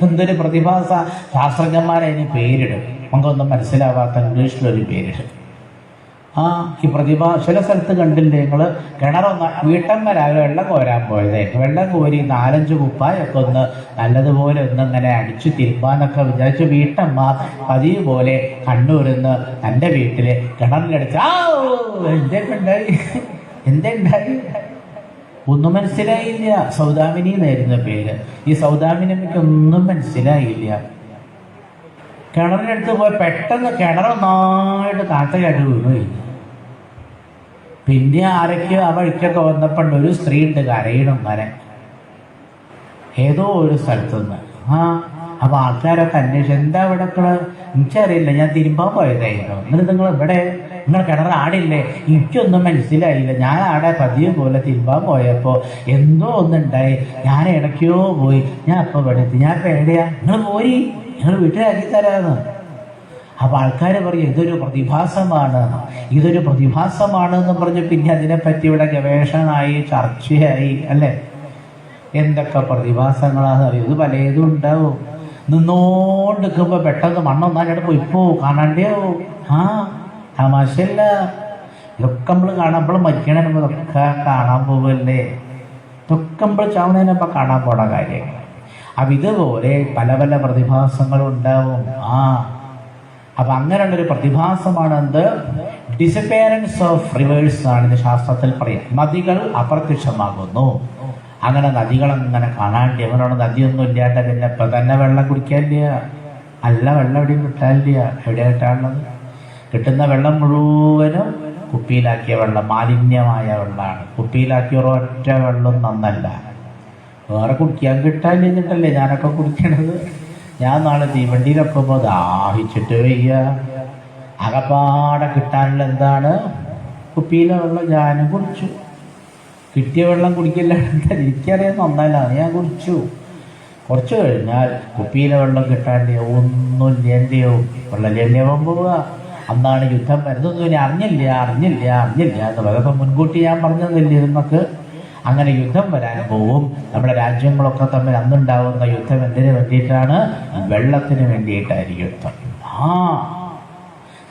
എന്തൊരു പ്രതിഭാസ! ശാസ്ത്രജ്ഞന്മാരെ അതിന് പേരിടും. നമുക്കൊന്നും മനസ്സിലാവാത്ത ഇംഗ്ലീഷിലൊരു പേരിടും. ഈ ചില സ്ഥലത്ത് കണ്ടില്ലേ നിങ്ങൾ? കിണറൊന്ന് വീട്ടമ്മരാകെ വെള്ളം കോരാൻ പോയതായിരുന്നു. വെള്ളം കോരി 4-5 കുപ്പായൊക്കെ ഒന്ന് നല്ലതുപോലെ ഒന്നിങ്ങനെ അടിച്ചു തിരുമ്പാന്നൊക്കെ വിചാരിച്ചു വീട്ടമ്മ പതിവ് പോലെ കണ്ണൂരിന്ന് എൻ്റെ വീട്ടില് കിണറിലടിച്ച് എന്തുണ്ടായി ഒന്നും മനസ്സിലായില്ല. സൗദാമിനി എന്നായിരുന്നു പേര്. ഈ സൗദാമിനിക്ക് ഒന്നും മനസ്സിലായില്ല. കിണറിനടുത്ത് പോയി പെട്ടെന്ന് കിണറൊന്നായിട്ട് താഴത്തേക്കായിട്ട് വീണുപോയി. പിന്നെ ആരൊക്കെയോ ആ വഴിക്കൊക്കെ വന്നപ്പോൾ ഒരു സ്ത്രീ ഉണ്ട് കരയണം വരെ ഏതോ ഒരു സ്ഥലത്തുനിന്ന്. അപ്പൊ ആൾക്കാരൊക്കെ അന്വേഷിച്ചു, എന്താ ഇവിടെ എനിക്കറിയില്ല, ഞാൻ തിരുമ്പാൻ പോയതായിരുന്നു. എന്നിട്ട് നിങ്ങൾ കിണർ ആടില്ലേ? എനിക്കൊന്നും മനസ്സിലായില്ല. ഞാൻ ആടെ പതിവ് പോലെ തിരുമ്പാൻ പോയപ്പോൾ എന്തോ ഒന്നുണ്ടായി. ഞാൻ ഇടയ്ക്കോ പോയി. ഞാൻ അപ്പോൾ ഇവിടെ എത്തി. ഞാൻ ഇപ്പോൾ എവിടെയാ? നിങ്ങൾ പോയി, നിങ്ങൾ വീട്ടിലാക്കി തരാമെന്ന്. അപ്പോൾ ആൾക്കാർ പറയും ഇതൊരു പ്രതിഭാസമാണ്, ഇതൊരു പ്രതിഭാസമാണെന്ന് പറഞ്ഞ് പിന്നെ അതിനെപ്പറ്റി ഇവിടെ ഗവേഷണമായി, ചർച്ചയായി അല്ലേ? എന്തൊക്കെ പ്രതിഭാസങ്ങളാണെന്ന് അറിയും. ഇത് പലതും ഉണ്ടാവും. നിന്നോണ്ടിരിക്കുമ്പോൾ പെട്ടെന്ന് മണ്ണൊന്നായിട്ട് പോയി കാണാണ്ടേവും. തമാശയല്ല. ഇതൊക്കെ നമ്മൾ കാണുമ്പോൾ മരിക്കണപ്പോൾ ഇതൊക്കെ കാണാൻ പോവല്ലേ? ഇതൊക്കെ നമ്മൾ ചാവുന്നതിനപ്പോൾ കാണാൻ പോണ കാര്യങ്ങൾ. അപ്പം ഇതുപോലെ പല പല പ്രതിഭാസങ്ങളും ഉണ്ടാവും. അപ്പം അങ്ങനെയുള്ളൊരു പ്രതിഭാസമാണ് എന്ത്? ഡിസപ്പിയറൻസ് ഓഫ് റിവേഴ്സ് ആണ് ഇത് ശാസ്ത്രത്തിൽ പറയാം. നദികൾ അപ്രത്യക്ഷമാകുന്നു. അങ്ങനെ നദികളങ്ങനെ കാണാണ്ട് അങ്ങനെയുള്ള നദിയൊന്നും ഇല്ലാണ്ട് പിന്നെ ഇപ്പം തന്നെ വെള്ളം കുടിക്കാനില്ല. നല്ല വെള്ളം എവിടെയും കിട്ടാനില്ല. എവിടെയാണ് കിട്ടാനുള്ളത്? കിട്ടുന്ന വെള്ളം മുഴുവനും കുപ്പിയിലാക്കിയ വെള്ളം, മാലിന്യമായ വെള്ളമാണ്. കുപ്പിയിലാക്കിയ ഒരൊറ്റ വെള്ളം നന്നല്ല. വേറെ കുടിക്കാൻ കിട്ടാനിരുന്നിട്ടല്ലേ ഞാനൊക്കെ കുടിക്കണത്. ഞാൻ നാളെ തീവണ്ടിയിലൊക്കെ ഇപ്പോൾ ദാഹിച്ചിട്ട് വയ്യ. അകപ്പാടെ കിട്ടാനുള്ള എന്താണ്? കുപ്പിയിലെ വെള്ളം. ഞാനും കുടിച്ചു. കിട്ടിയ വെള്ളം കുടിക്കില്ലാണ്ട് എനിക്കറിയാൻ നന്നല്ല, ഞാൻ കുടിച്ചു. കുറച്ച് കഴിഞ്ഞാൽ കുപ്പിയിലെ വെള്ളം കിട്ടാണ്ട് ഒന്നും ഇല്ലേൻ്റെയോ വെള്ളമില്ലേണ്ടാവാൻ പോവുക. അന്നാണ് യുദ്ധം വരുന്നതൊന്നും ഇനി അറിഞ്ഞില്ല എന്ന് പറയുമ്പോൾ മുൻകൂട്ടി ഞാൻ പറഞ്ഞതില്ലേ നമുക്ക്? അങ്ങനെ യുദ്ധം വരാൻ പോവും. നമ്മുടെ രാജ്യങ്ങളൊക്കെ തമ്മിൽ അന്നുണ്ടാവുന്ന യുദ്ധം എന്തിനു വേണ്ടിയിട്ടാണ്? വെള്ളത്തിന് വേണ്ടിയിട്ടായിരിക്കും യുദ്ധം.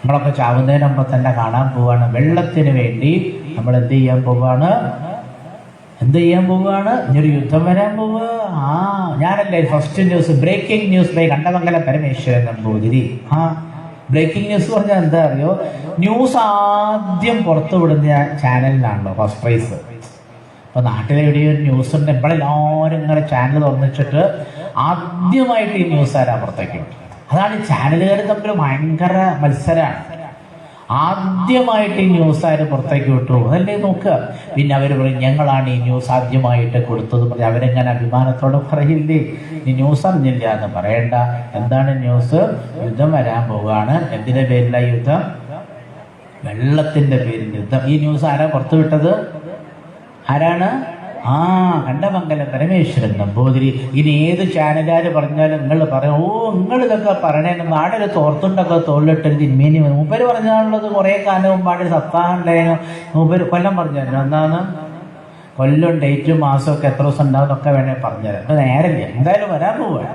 നമ്മളൊക്കെ ചാവുന്നതിന് മുമ്പ് തന്നെ കാണാൻ പോവാണ്. വെള്ളത്തിന് വേണ്ടി നമ്മൾ എന്ത് ചെയ്യാൻ പോവാണ്? ഇനിയൊരു യുദ്ധം വരാൻ പോവുക. ഞാനല്ലേ first news, breaking news by Kandamangalam Parameswaran Namboothiri. Breaking news പറഞ്ഞാൽ എന്താ അറിയോ? ന്യൂസ് ആദ്യം പുറത്തു വിടുന്ന ചാനലിലാണല്ലോ ഫസ്റ്റ് പ്രൈസ്. അപ്പോൾ നാട്ടിലെവിടെയോ ഒരു ന്യൂസ് ഉണ്ട്, നമ്മളെല്ലാവരും ഇങ്ങനെ ചാനൽ തുറന്നിച്ചിട്ട് ആദ്യമായിട്ട് ഈ ന്യൂസ് ആരാ പുറത്തേക്ക് വിട്ടു? അതാണ് ഈ ചാനലുകാർ തമ്മിൽ ഭയങ്കര മത്സരമാണ്. ആദ്യമായിട്ട് ഈ ന്യൂസ് ആര് പുറത്തേക്ക് വിട്ടു അതല്ലേ നോക്കുക. പിന്നെ അവർ പറയും ഞങ്ങളാണ് ഈ ന്യൂസ് ആദ്യമായിട്ട് കൊടുത്തത് പറഞ്ഞ് അവരെങ്ങനെ അഭിമാനത്തോടെ പറയില്ലേ. ഈ ന്യൂസ് അറിഞ്ഞില്ല എന്ന് പറയണ്ട. എന്താണ് ന്യൂസ്? യുദ്ധം വരാൻ പോവുകയാണ്. എന്തിന്റെ പേരിലാണ് യുദ്ധം? വെള്ളത്തിന്റെ പേരിൽ യുദ്ധം. ഈ ന്യൂസ് ആരാ പുറത്തു വിട്ടത്? ആരാണ്? കണ്ടമംഗലം പരമേശ്വരൻ നമ്പൂതിരി. ഇനി ഏത് ചാനലുകാർ പറഞ്ഞാലും നിങ്ങൾ പറയും, നിങ്ങൾ ഇതൊക്കെ പറയണേന്ന് നാടൊരു തോർത്തുണ്ടൊക്കെ തോളിലിട്ടൊരു തിന്മേനി മൂപ്പര് പറഞ്ഞാലുള്ളത് കുറേ കാലവും പാടി സപ്താഹം ഉണ്ടായിരുന്നു. മൂപ്പര് കൊല്ലം പറഞ്ഞായിരുന്നു. എന്താണ് കൊല്ലം ഡേറ്റും മാസമൊക്കെ എത്ര ദിവസം ഉണ്ടാവുന്നൊക്കെ വേണേൽ പറഞ്ഞുതരാം. അത് നേരമില്ല, എന്തായാലും വരാൻ പോവുക.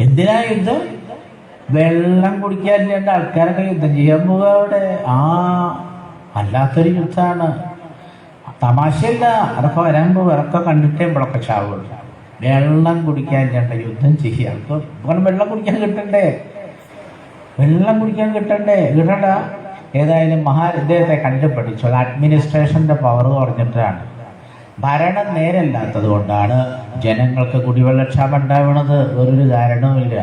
എന്തിനാ യുദ്ധം? വെള്ളം കുടിക്കാനില്ലാണ്ട് ആൾക്കാരൊക്കെ യുദ്ധം ചെയ്യാൻ പോവുക അവിടെ. വല്ലാത്തൊരു യുദ്ധമാണ്. തമാശയല്ല. അതൊക്കെ വരാൻ പോകും. അതൊക്കെ കണ്ടിട്ടേ ഇവിടൊക്കെ ചാവുള്ളൂ. വെള്ളം കുടിക്കാനില്ലാണ്ട് യുദ്ധം ചെയ്യാം. വെള്ളം കുടിക്കാൻ കിട്ടണ്ടേ? വെള്ളം കുടിക്കാൻ കിട്ടണ്ടേ? കിട്ടണ്ട. ഏതായാലും ഇദ്ദേഹത്തെ കണ്ടുപിടിച്ചു. അത് അഡ്മിനിസ്ട്രേഷന്റെ പവർ കുറഞ്ഞിട്ടാണ്. ഭരണം നേരല്ലാത്തത് കൊണ്ടാണ് ജനങ്ങൾക്ക് കുടിവെള്ളക്ഷാമം ഉണ്ടാവുന്നത്. വേറൊരു കാരണവുമില്ല.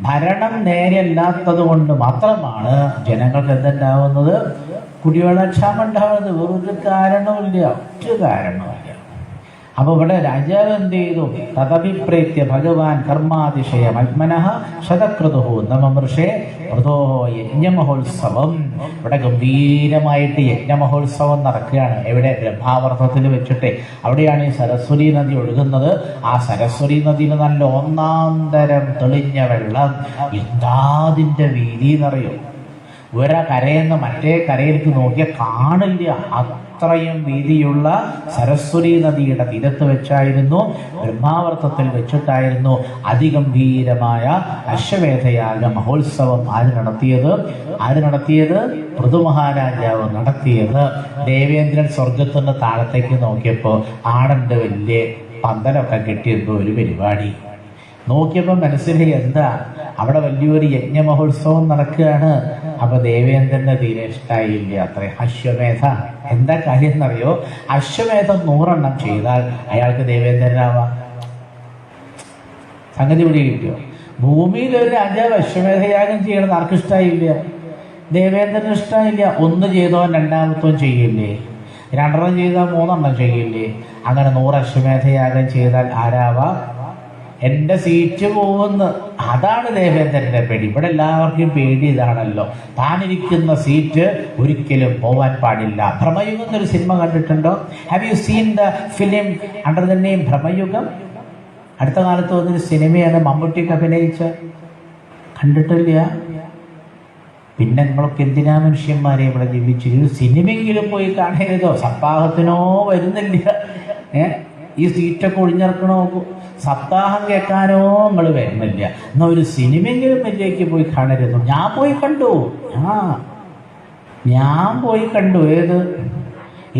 ഭരണം നേരെയല്ലാത്തത് കൊണ്ട് മാത്രമാണ് ജനങ്ങൾക്ക് എന്തുണ്ടാവുന്നത്? കുടിവെള്ളക്ഷാമം ഉണ്ടാവുന്നത്. വേറൊരു കാരണവുമില്ല, ഒറ്റ കാരണവുമില്ല. അപ്പൊ ഇവിടെ രാജാവ് എന്ത് ചെയ്തു? തദഭിപ്രേത്യ ഭഗവാൻ കർമാതിശയം ആത്മനഃ ശതക്രതുഹു നമമൃഷേ മൃതോ യജ്ഞമഹോത്സവം. ഇവിടെ ഗംഭീരമായിട്ട് യജ്ഞമഹോത്സവം നടക്കുകയാണ്. എവിടെ? ബ്രഹ്മാവർത്തത്തിൽ വെച്ചിട്ട്. അവിടെയാണ് ഈ സരസ്വതി നദി ഒഴുകുന്നത്. ആ സരസ്വതി നദിയിൽ നല്ല ഒന്നാന്തരം തെളിഞ്ഞ വെള്ളം. എന്താതിൻ്റെ വീതി എന്നറിയോ? ഒരു കരയെന്ന് മറ്റേ കരയിലേക്ക് നോക്കിയാൽ കാണില്ല. അത്രയും വീതിയുള്ള സരസ്വതി നദിയുടെ തീരത്ത് വെച്ചായിരുന്നു, ബ്രഹ്മാവർത്തത്തിൽ വെച്ചിട്ടായിരുന്നു അതിഗംഭീരമായ അശ്വമേധയാഗ മഹോത്സവം. ആര് നടത്തിയത്? പൃഥുമഹാരാജാവ് നടത്തിയത്. ദേവേന്ദ്രൻ സ്വർഗത്തിന് താഴത്തേക്ക് നോക്കിയപ്പോൾ ആടന്റെ വലിയ പന്തലൊക്കെ കെട്ടിയപ്പോൾ ഒരു പരിപാടി നോക്കിയപ്പോൾ മനസ്സിലായി എന്താ അവിടെ വലിയൊരു യജ്ഞമഹോത്സവം നടക്കുകയാണ്. അപ്പൊ ദേവേന്ദ്രന് തീരെ ഇഷ്ടായില്ല അത്രേ. അശ്വമേധ എന്താ കാര്യം എന്നറിയോ? അശ്വമേധം 100 ചെയ്താൽ അയാൾക്ക് ദേവേന്ദ്രനാവാം. സംഗതി ഇവിടെ കിട്ടിയോ? ഭൂമിയിൽ ഒരു രാജാവ് അശ്വമേധയാഗം ചെയ്യണമെന്ന് ആർക്കും ഇഷ്ടമായില്ല. ദേവേന്ദ്രന് ഇഷ്ടമായില്ല. 1 ചെയ്തവൻ 2ാമത്തവൻ ചെയ്യില്ലേ? 2 ചെയ്താൽ 3 ചെയ്യില്ലേ? അങ്ങനെ 100 അശ്വമേധയാഗം ചെയ്താൽ ആരാവാം? എൻ്റെ സീറ്റ് പോകുന്നു. അതാണ് ദേവേന്ദ്രന്റെ പേടി. ഇവിടെ എല്ലാവർക്കും പേടി ഇതാണല്ലോ. താനിരിക്കുന്ന സീറ്റ് ഒരിക്കലും പോവാൻ പാടില്ല. ഭ്രമയുഗം എന്നൊരു സിനിമ കണ്ടിട്ടുണ്ടോ? Have you seen the film under the name Bramayugam? അടുത്ത കാലത്ത് വന്നൊരു സിനിമയാണ് മമ്മൂട്ടിക്ക് അഭിനയിച്ച. കണ്ടിട്ടില്ല? പിന്നെ നിങ്ങളൊക്കെ എന്തിനാ മനുഷ്യന്മാരെ ഇവിടെ ജീവിച്ചു? സിനിമയെങ്കിലും പോയി കാണരുതോ? സപ്താഹത്തിനോ വരുന്നില്ല. ഈ സീറ്റൊക്കെ ഒഴിഞ്ഞിറക്കണോ? സപ്താഹം കേൾക്കാനോ നിങ്ങൾ വരുന്നില്ല. എന്നാൽ ഒരു സിനിമയെങ്കിലും വലിയേക്ക് പോയി കാണരുത്. ഞാൻ പോയി കണ്ടു. ഏത്?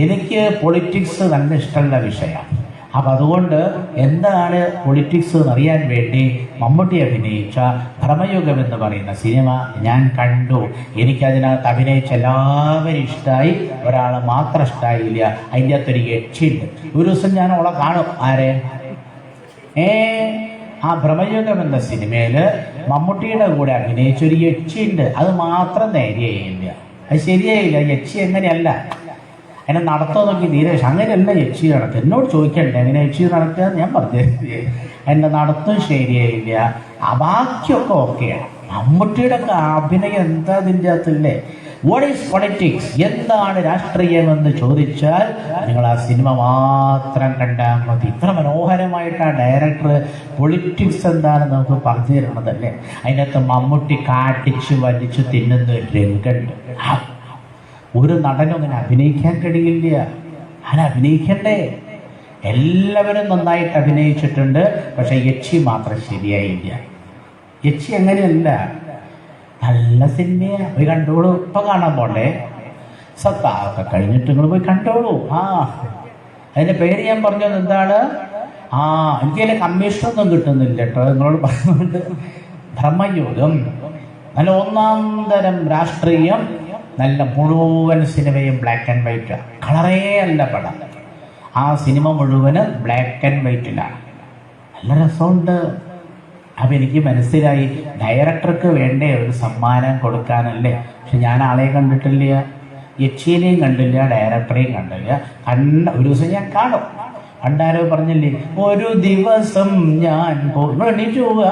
എനിക്ക് പൊളിറ്റിക്സ് നല്ല ഇഷ്ടമുള്ള വിഷയമാണ്. അപ്പം അതുകൊണ്ട് എന്താണ് പൊളിറ്റിക്സ് എന്നറിയാൻ വേണ്ടി മമ്മൂട്ടി അഭിനയിച്ച ഭ്രമയുഗം എന്ന് പറയുന്ന സിനിമ ഞാൻ കണ്ടു. എനിക്കതിനകത്ത് അഭിനയിച്ച എല്ലാവരും ഇഷ്ടമായി, ഒരാൾ മാത്രം ഇഷ്ടമായില്ല. അതിൻ്റെ അകത്തൊരു യക്ഷിയുണ്ട്. ഒരു ദിവസം ഞാൻ അവളെ കാണും. ആരെ? ആ ഭ്രമയുഗം എന്ന സിനിമയിൽ മമ്മൂട്ടിയുടെ കൂടെ അഭിനയിച്ചൊരു യക്ഷിയുണ്ട്. അത് മാത്രം നേരെയായില്ല. അത് ശരിയായില്ല. യക്ഷി എങ്ങനെയല്ല അതിനെ നടത്തോ നോക്കി ധീരേഷ്. അങ്ങനെയല്ല യക്ഷി നടത്തുക. എന്നോട് ചോദിക്കണ്ടേ എങ്ങനെ യക്ഷി നടക്കുക? ഞാൻ പറഞ്ഞു എൻ്റെ നടത്തും ശരിയായില്ല. ബാക്കിയൊക്കെ ഓക്കെയാണ്. മമ്മൂട്ടിയുടെ ഒക്കെ അഭിനയം എന്താ ഇതിൻ്റെ അകത്തില്ലേ? What is politics? എന്താണ് രാഷ്ട്രീയമെന്ന് ചോദിച്ചാൽ നിങ്ങൾ ആ സിനിമ മാത്രം കണ്ടാൽ മതി. ഇത്ര മനോഹരമായിട്ടാണ് ഡയറക്ടർ പൊളിറ്റിക്സ് എന്താണെന്ന് നമുക്ക് പറഞ്ഞു തരുന്നതല്ലേ. അതിനകത്ത് മമ്മൂട്ടി കാട്ടിച്ച് വലിച്ചു തിന്നുന്ന ഒരു രംഗമുണ്ട്. ഒരു നടനും അങ്ങനെ അഭിനയിക്കാൻ കഴിയില്ല. അങ്ങനെ അഭിനയിക്കണ്ടേ? എല്ലാവരും നന്നായിട്ട് അഭിനയിച്ചിട്ടുണ്ട്. പക്ഷെ യക്ഷി മാത്രം ശരിയായില്ല. യക്ഷി അങ്ങനെയല്ല. നല്ല സിനിമയാണ്. പോയി കണ്ടോളൂ. ഇപ്പം കാണാൻ പോണ്ടേ? സത്താഹൊക്കെ കഴിഞ്ഞിട്ട് നിങ്ങൾ പോയി കണ്ടോളൂ. അതിൻ്റെ പേര് ഞാൻ പറഞ്ഞത് എന്താണ്? എനിക്കതിലെ കമ്മീഷനൊന്നും കിട്ടുന്നില്ല കേട്ടോ. നിങ്ങളോട് പറയുന്നുണ്ട്. ഭ്രമയുഗം നല്ല 1-ാം തരം രാഷ്ട്രീയം. നല്ല മുഴുവൻ സിനിമയും ബ്ലാക്ക് ആൻഡ് വൈറ്റ്. കളറേ അല്ല പടം. ആ സിനിമ മുഴുവനും ബ്ലാക്ക് ആൻഡ് വൈറ്റിലാണ്. നല്ല രസമുണ്ട്. അപ്പം എനിക്ക് മനസ്സിലായി ഡയറക്ടർക്ക് വേണ്ടേ ഒരു സമ്മാനം കൊടുക്കാനല്ലേ. പക്ഷെ ഞാൻ ആളെ കണ്ടിട്ടില്ല, യക്ഷിനെയും കണ്ടില്ല, ഡയറക്ടറെയും കണ്ടില്ല. ഒരു ദിവസം ഞാൻ കാണും. പണ്ടാരോ പറഞ്ഞില്ലേ, ഒരു ദിവസം ഞാൻ എണീറ്റ് പോവുക,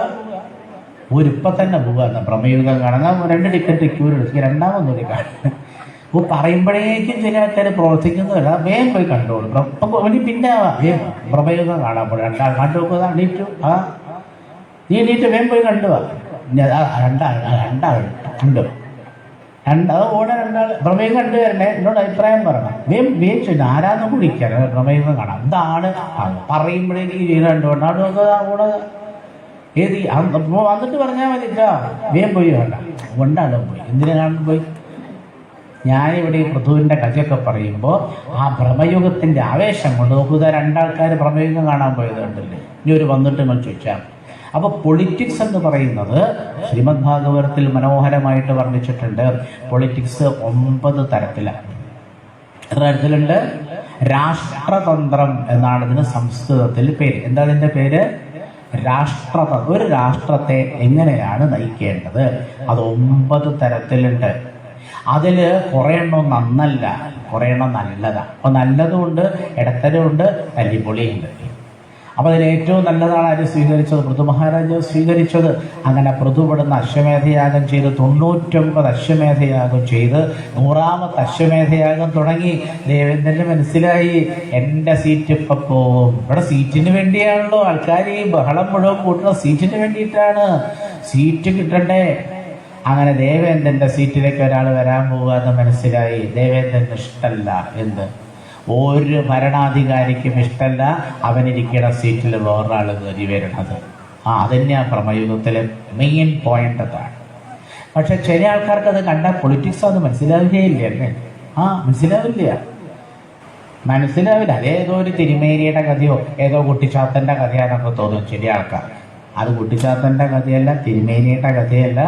ഇപ്പം തന്നെ പോവുക പ്രമേയുഗം കാണാൻ 2 ടിക്കറ്റ് ക്യൂ എടുത്ത് രണ്ടാമതൊരു കാണും. അപ്പോൾ പറയുമ്പോഴേക്കും ചില ആൾക്കാർ പ്രവർത്തിക്കുന്നതല്ല, വേഗം പോയി കണ്ടോളൂ. പിന്നെ പ്രമേയുഗം കാണാൻ പോയി രണ്ടാൾ കണ്ടു നോക്കുക, എണീറ്റു നീ എണീറ്റ് വേഗം പോയി കണ്ടുവാ. രണ്ടാൾ കണ്ടു ഓടെ രണ്ടാൾ പ്രമേയം കണ്ടു വരണേ, എന്നോട് അഭിപ്രായം പറയണം. വേഗം ചോദിച്ചു ആരാന്ന് കുടിക്കാൻ പ്രമേയം കാണാം. എന്താണ് പറയുമ്പോഴേക്ക് കണ്ടുകൊണ്ട് അവിടെ നോക്കുക ഓടെ ഏത് വന്നിട്ട് പറഞ്ഞാൽ മതി വേഗം പോയി വേണ്ട. കൊണ്ടാളും പോയി. എന്തിനു കാണാൻ പോയി? ഞാനിവിടെ ഈ പൃഥുവിൻ്റെ കഥയൊക്കെ പറയുമ്പോൾ ആ ഭ്രമയുഗത്തിൻ്റെ ആവേശം കൊണ്ട് നോക്കുക, 2 ആൾക്കാർ ഭ്രമയുഗം കാണാൻ പോയത് കണ്ടില്ലേ. ഇനി ഒരു വന്നിട്ട് നിങ്ങൾ ചോദിച്ചാൽ. അപ്പോൾ പൊളിറ്റിക്സ് എന്ന് പറയുന്നത് ശ്രീമദ് ഭാഗവതത്തിൽ മനോഹരമായിട്ട് വർണ്ണിച്ചിട്ടുണ്ട്. പൊളിറ്റിക്സ് 9 തരത്തിലാണ്. എത്ര തരത്തിലുണ്ട്? രാഷ്ട്രതന്ത്രം എന്നാണ് ഇതിന് സംസ്കൃതത്തിൽ പേര്. എന്താ അതിൻ്റെ പേര്? രാഷ്ട്രതന്ത്രം. ഒരു രാഷ്ട്രത്തെ എങ്ങനെയാണ് നയിക്കേണ്ടത്, അത് 9 തരത്തിലുണ്ട്. അതിൽ കുറേ എണ്ണം നന്നല്ല, കുറേ എണ്ണം നല്ലതാണ്. അപ്പോൾ നല്ലതുമുണ്ട്, ഇടത്തരമുണ്ട്, തല്ലിപ്പൊളിയുണ്ട്. അപ്പോൾ അതിൽ ഏറ്റവും നല്ലതാണ് ആര് സ്വീകരിച്ചത്? പൃഥു മഹാരാജാവ് സ്വീകരിച്ചത്. അങ്ങനെ പൃഥുവിടുന്ന് അശ്വമേധയാഗം ചെയ്ത് 99 അശ്വമേധയാഗം ചെയ്ത് 100ാമത്തെ അശ്വമേധയാഗം തുടങ്ങി. ദേവേന്ദ്രന് മനസ്സിലായി എൻ്റെ സീറ്റ് ഇപ്പം പോവും. ഇവിടെ സീറ്റിന് വേണ്ടിയാണല്ലോ ആൾക്കാർ ഈ ബഹളം മുഴുവൻ കൂട്ടുന്ന, സീറ്റിന് വേണ്ടിയിട്ടാണ്. സീറ്റ് കിട്ടണ്ടേ. അങ്ങനെ ദേവേന്ദ്രൻ്റെ സീറ്റിലേക്ക് ഒരാൾ വരാൻ പോവുക എന്ന് മനസ്സിലായി. ദേവേന്ദ്രന് ഇഷ്ടമല്ല. എന്ത്? ഒരു ഭരണാധികാരിക്കും ഇഷ്ടമല്ല അവനിരിക്കുന്ന സീറ്റിൽ വേറൊരാൾ കയറി വരണത്. അതന്നെയാണ് പ്രമയുഗത്തിലെ മെയിൻ പോയിന്റ്. അതാണ്. പക്ഷെ ചില ആൾക്കാർക്ക് അത് കണ്ടാൽ പൊളിറ്റിക്സ് അത് മനസ്സിലാവുകയില്ല അല്ലേ. മനസ്സിലാവില്ല. അതേതോ ഒരു തിരുമേനിയുടെ കഥയോ ഏതോ കുട്ടിച്ചാത്തൻ്റെ കഥയാണെന്നൊക്കെ തോന്നും ചില ആൾക്കാർ. അത് കുട്ടിച്ചാത്തൻ്റെ കഥയല്ല, തിരുമേനിയുടെ കഥയല്ല,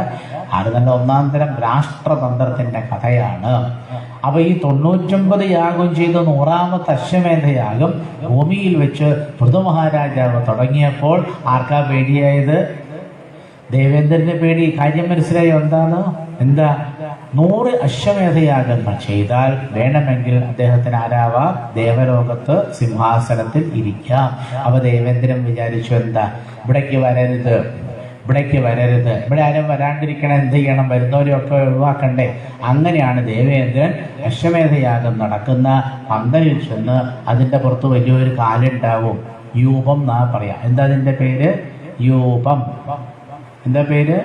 അത് നല്ല 1-ാം തരം രാഷ്ട്രതന്ത്രത്തിൻ്റെ കഥയാണ്. അപ്പോൾ ഈ 99 യാഗം ചെയ്ത് 100ാമത്തെ അശ്വമേധയാഗം ഭൂമിയിൽ വെച്ച് പൃഥു മഹാരാജാവ് തുടങ്ങിയപ്പോൾ ആർക്കാ പേടിയായത്? ദേവേന്ദ്രന് പേടി. കാര്യം മനസ്സിലായി എന്താ 100 അശ്വമേധയാഗങ്ങൾ ചെയ്താൽ വേണമെങ്കിൽ അദ്ദേഹത്തിന് ആരാവാം? ദേവലോകത്ത് സിംഹാസനത്തിൽ ഇരിക്കാം. അപ്പോൾ ദേവേന്ദ്രൻ വിചാരിച്ചു, എന്താ ഇവിടേക്ക് വരരുത്, ഇവിടെ ആരും വരാണ്ടിരിക്കണം, എന്ത് ചെയ്യണം? വരുന്നവരെയൊക്കെ ഒഴിവാക്കണ്ടേ. അങ്ങനെയാണ് ദേവേന്ദ്രൻ അശ്വമേധയാഗം നടക്കുന്ന പന്തലിൽ ചെന്ന് അതിൻ്റെ പുറത്ത് വലിയൊരു കാലുണ്ടാവും. യൂപം എന്നാ പറയാം. എന്താ അതിൻ്റെ പേര്? യൂപം. എന്താ പേര്?